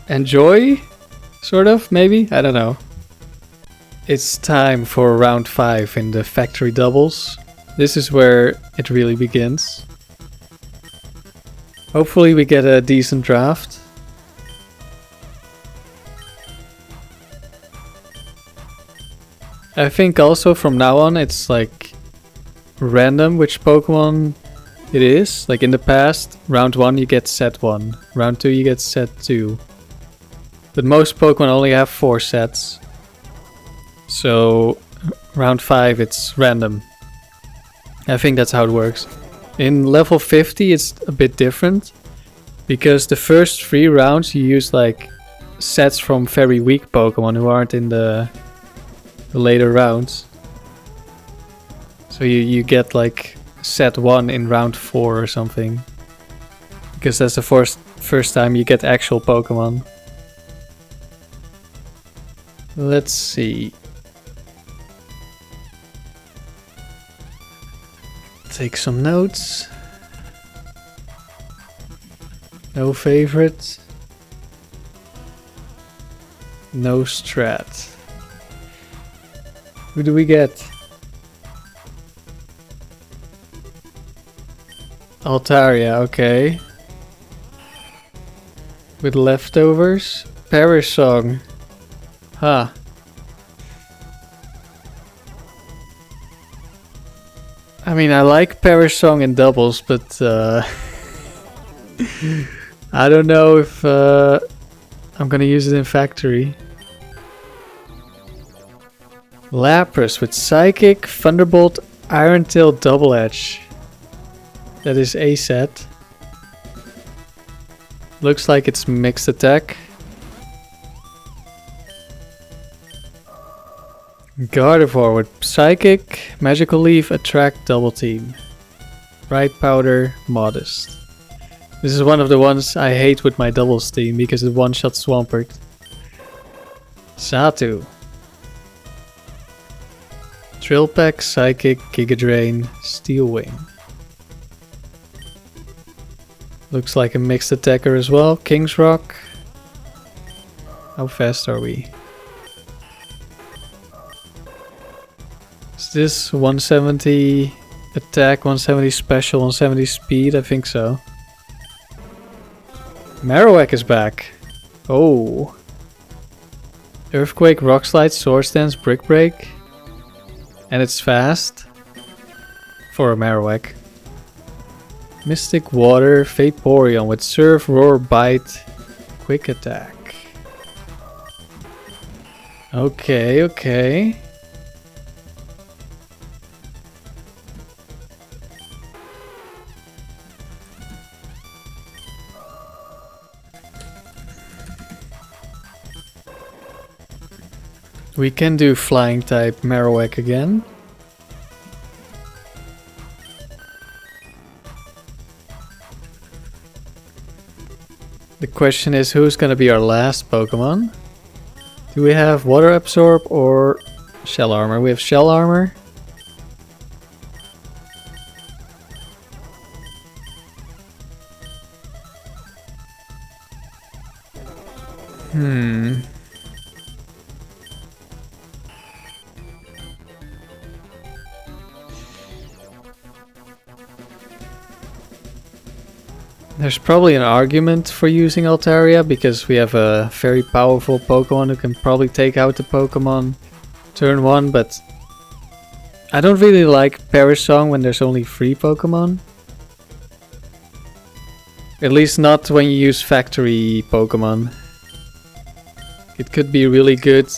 Enjoy? Sort of, maybe? I don't know. It's time for round 5 in the factory doubles. This is where it really begins. Hopefully we get a decent draft. I think also from now on it's like random which Pokemon it is. Like in the past, round 1 you get set 1, round 2 you get set 2. But most Pokemon only have 4 sets. So round 5 it's random. I think that's how it works. In level 50 it's a bit different. Because the first 3 rounds you use like sets from very weak Pokemon who aren't in the later rounds. So you get like set 1 in round 4 or something. Because that's the first time you get actual Pokemon. Let's see. Take some notes. No favorite. No strat. Who do we get? Altaria, okay. With leftovers? Perish Song. Huh. I mean, I like Perish Song in doubles, but I don't know if I'm gonna use it in factory. Lapras with Psychic, Thunderbolt, Iron Tail, Double Edge. That is a set. Looks like it's mixed attack. Gardevoir with Psychic, Magical Leaf, Attract, Double Team. Bright Powder, Modest. This is one of the ones I hate with my doubles team because it one-shot Swampert. Xatu. Trill Pack, Psychic, Giga Drain, Steel Wing. Looks like a mixed attacker as well. King's Rock. How fast are we? Is this 170 attack, 170 special, 170 speed? I think so. Marowak is back. Oh. Earthquake, Rock Slide, Swords Dance, Brick Break. And it's fast. For a Marowak. Mystic Water, Vaporeon with Surf, Roar, Bite, Quick Attack. Okay, okay. We can do Flying type Marowak again. The question is, who's gonna be our last Pokemon? Do we have Water Absorb or Shell Armor? We have Shell Armor. There's probably an argument for using Altaria because we have a very powerful Pokemon who can probably take out the Pokemon turn 1, but I don't really like Perish Song when there's only 3 Pokemon. At least not when you use factory Pokemon. It could be really good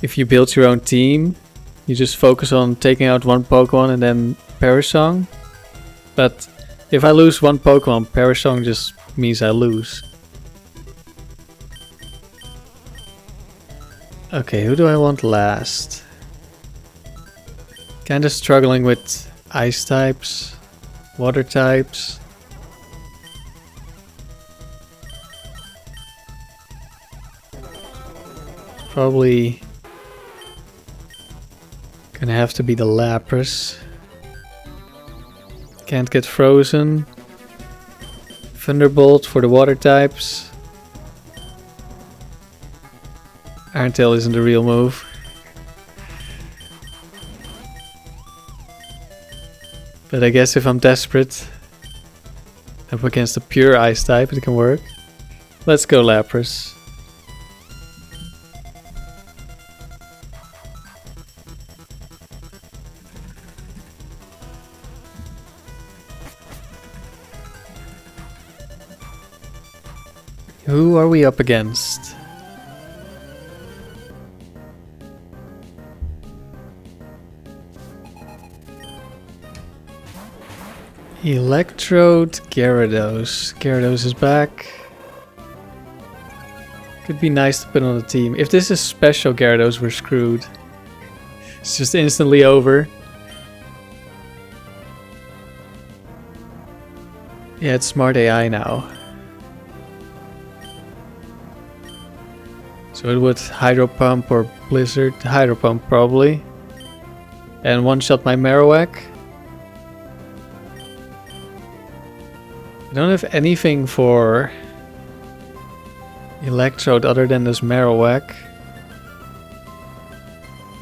if you build your own team. You just focus on taking out one Pokemon and then Perish Song. But if I lose one Pokemon, Perish Song just means I lose. Okay, who do I want last? Kinda struggling with ice types, water types. Probably gonna have to be the Lapras. Can't get frozen. Thunderbolt for the water types. Iron Tail isn't the real move. But I guess if I'm desperate, up against a pure ice type, it can work. Let's go Lapras. Who are we up against? Electrode Gyarados. Gyarados is back. Could be nice to put on the team. If this is special Gyarados, we're screwed. It's just instantly over. Yeah, it's smart AI now. So it would Hydro Pump or Blizzard. Hydro Pump probably. And one-shot my Marowak. I don't have anything for Electrode other than this Marowak.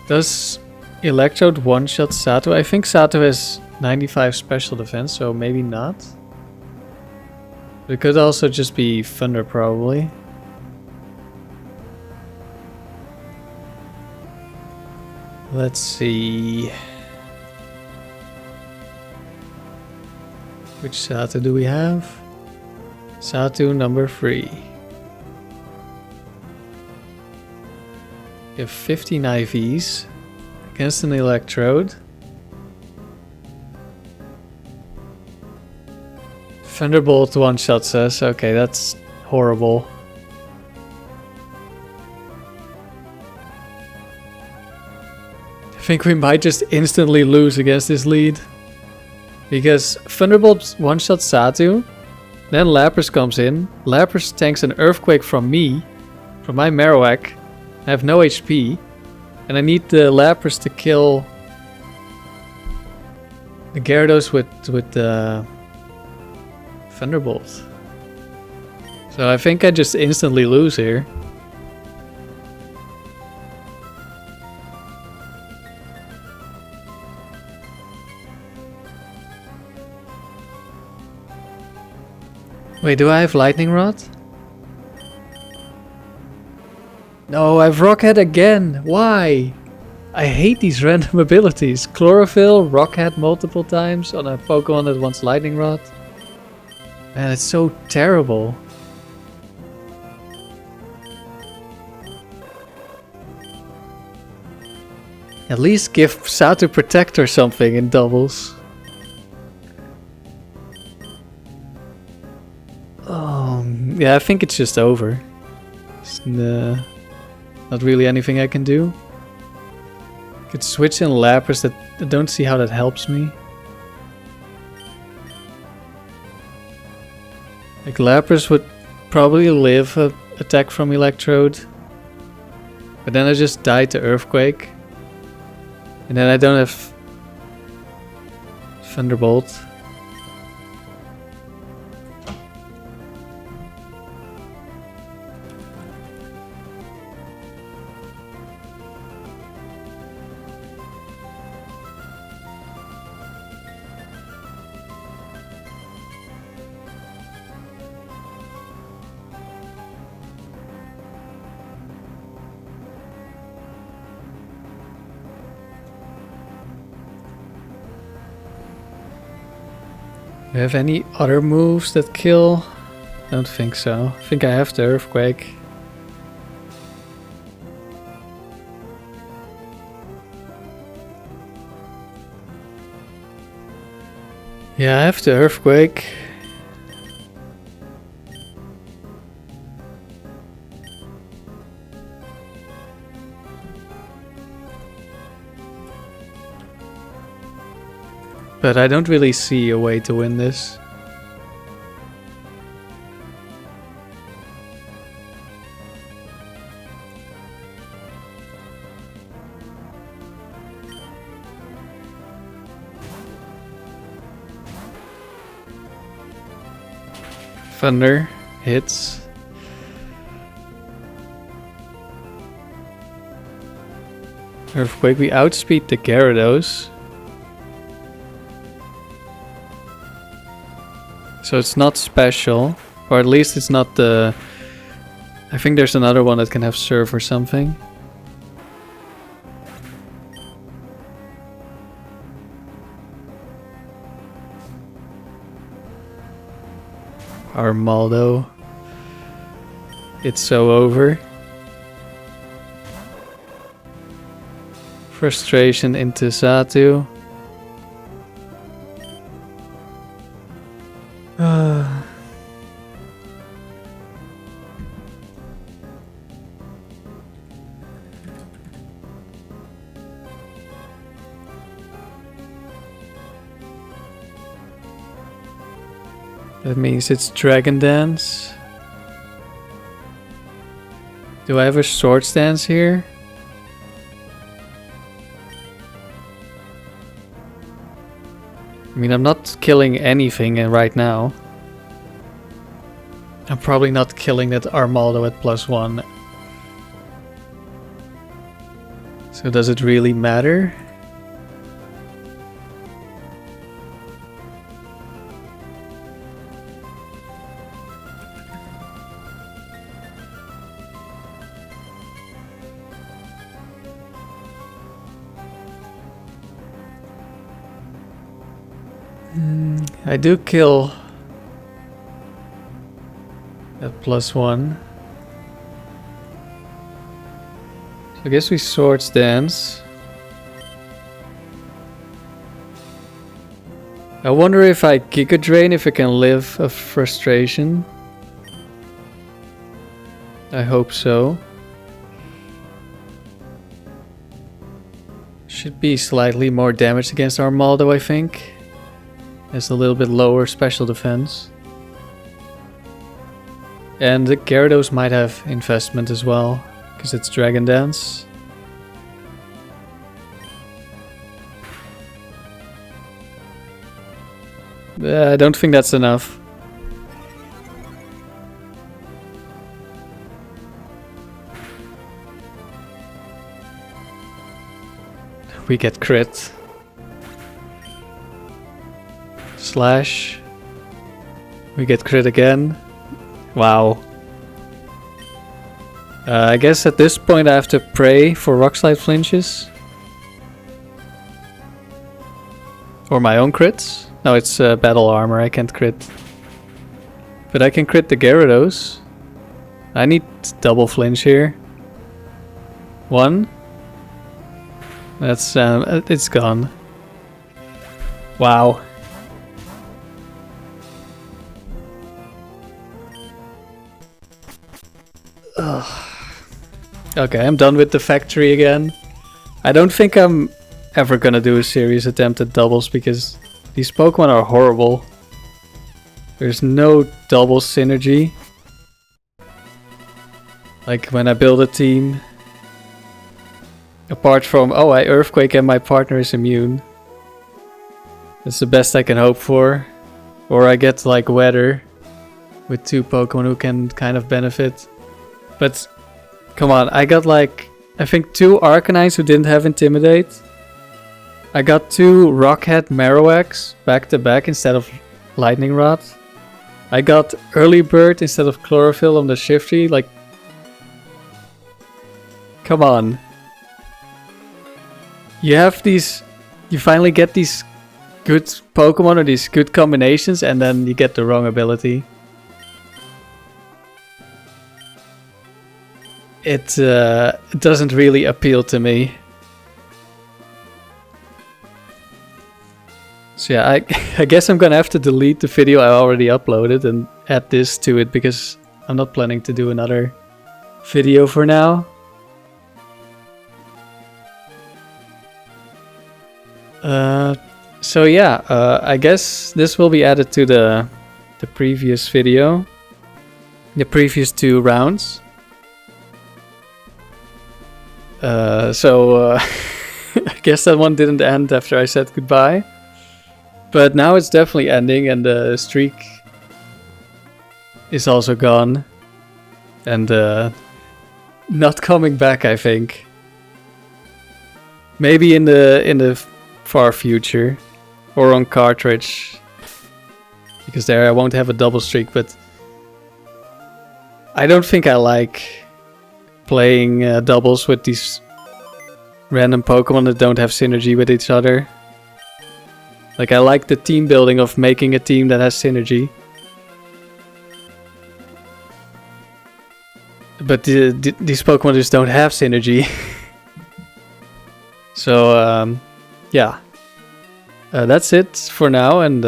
Does Electrode one-shot Sato? I think Sato has 95 special defense, so maybe not. But it could also just be Thunder probably. Let's see. Which Sato do we have? Sato number 3. We have 15 IVs against an Electrode. Thunderbolt one-shots us. Okay, that's horrible. I think we might just instantly lose against this lead. Because Thunderbolt one-shots Satu, then Lapras comes in. Lapras tanks an Earthquake from me, from my Marowak. I have no HP. And I need the Lapras to kill the Gyarados with the Thunderbolt. So I think I just instantly lose here. Wait, do I have Lightning Rod? No, I have Rockhead again. Why? I hate these random abilities. Chlorophyll, Rockhead multiple times on a Pokemon that wants Lightning Rod. Man, it's so terrible. At least give Satu Protect or something in doubles. Yeah, I think it's just over. It's not really anything I can do. Could switch in Lapras, I don't see how that helps me. Like Lapras would probably live an attack from Electrode. But then I just die to Earthquake. And then I don't have Thunderbolt. Do I have any other moves that kill? Don't think so. I think I have the Earthquake. Yeah, I have the Earthquake. But I don't really see a way to win this. Thunder hits. Earthquake, we outspeed the Gyarados. So it's not special, or at least it's not the... I think there's another one that can have Surf or something. Armaldo. It's so over. Frustration into Xatu. That means it's Dragon Dance. Do I have a Swords Dance here? I mean, I'm not killing anything right now. I'm probably not killing that Armaldo at +1. So does it really matter? I do kill at +1. So I guess we Swords Dance. I wonder if I Giga Drain, if I can live a Frustration. I hope so. Should be slightly more damage against Armaldo, I think. Has a little bit lower special defense. And the Gyarados might have investment as well, because it's Dragon Dance. I don't think that's enough. We get crit. Slash. We get crit again. Wow. I guess at this point I have to pray for Rock Slide flinches. Or my own crits. No, it's battle armor, I can't crit. But I can crit the Gyarados. I need double flinch here. 1. That's it's gone. Wow. Ugh. Okay, I'm done with the factory again. I don't think I'm ever gonna do a serious attempt at doubles because these Pokemon are horrible. There's no double synergy. Like when I build a team. Apart from, oh, I Earthquake and my partner is immune. That's the best I can hope for. Or I get like Weather with 2 Pokemon who can kind of benefit. But come on, I got like, I think 2 Arcanines who didn't have Intimidate. I got 2 Rockhead Marowaks back to back instead of Lightning Rod. I got Early Bird instead of Chlorophyll on the Shiftry. Like, come on. You have these, you finally get these good Pokemon or these good combinations, and then you get the wrong ability. It doesn't really appeal to me. So yeah, I guess I'm gonna have to delete the video I already uploaded and add this to it, because I'm not planning to do another video for now. So yeah, I guess this will be added to the previous video, the previous 2 rounds. So I guess that one didn't end after I said goodbye. But now it's definitely ending, and the streak is also gone. And not coming back, I think. Maybe in the far future. Or on cartridge. Because there I won't have a double streak, but I don't think I like playing doubles with these random Pokemon that don't have synergy with each other. Like, I like the team building of making a team that has synergy. But these Pokemon just don't have synergy. So, yeah. That's it for now, and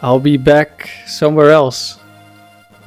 I'll be back somewhere else.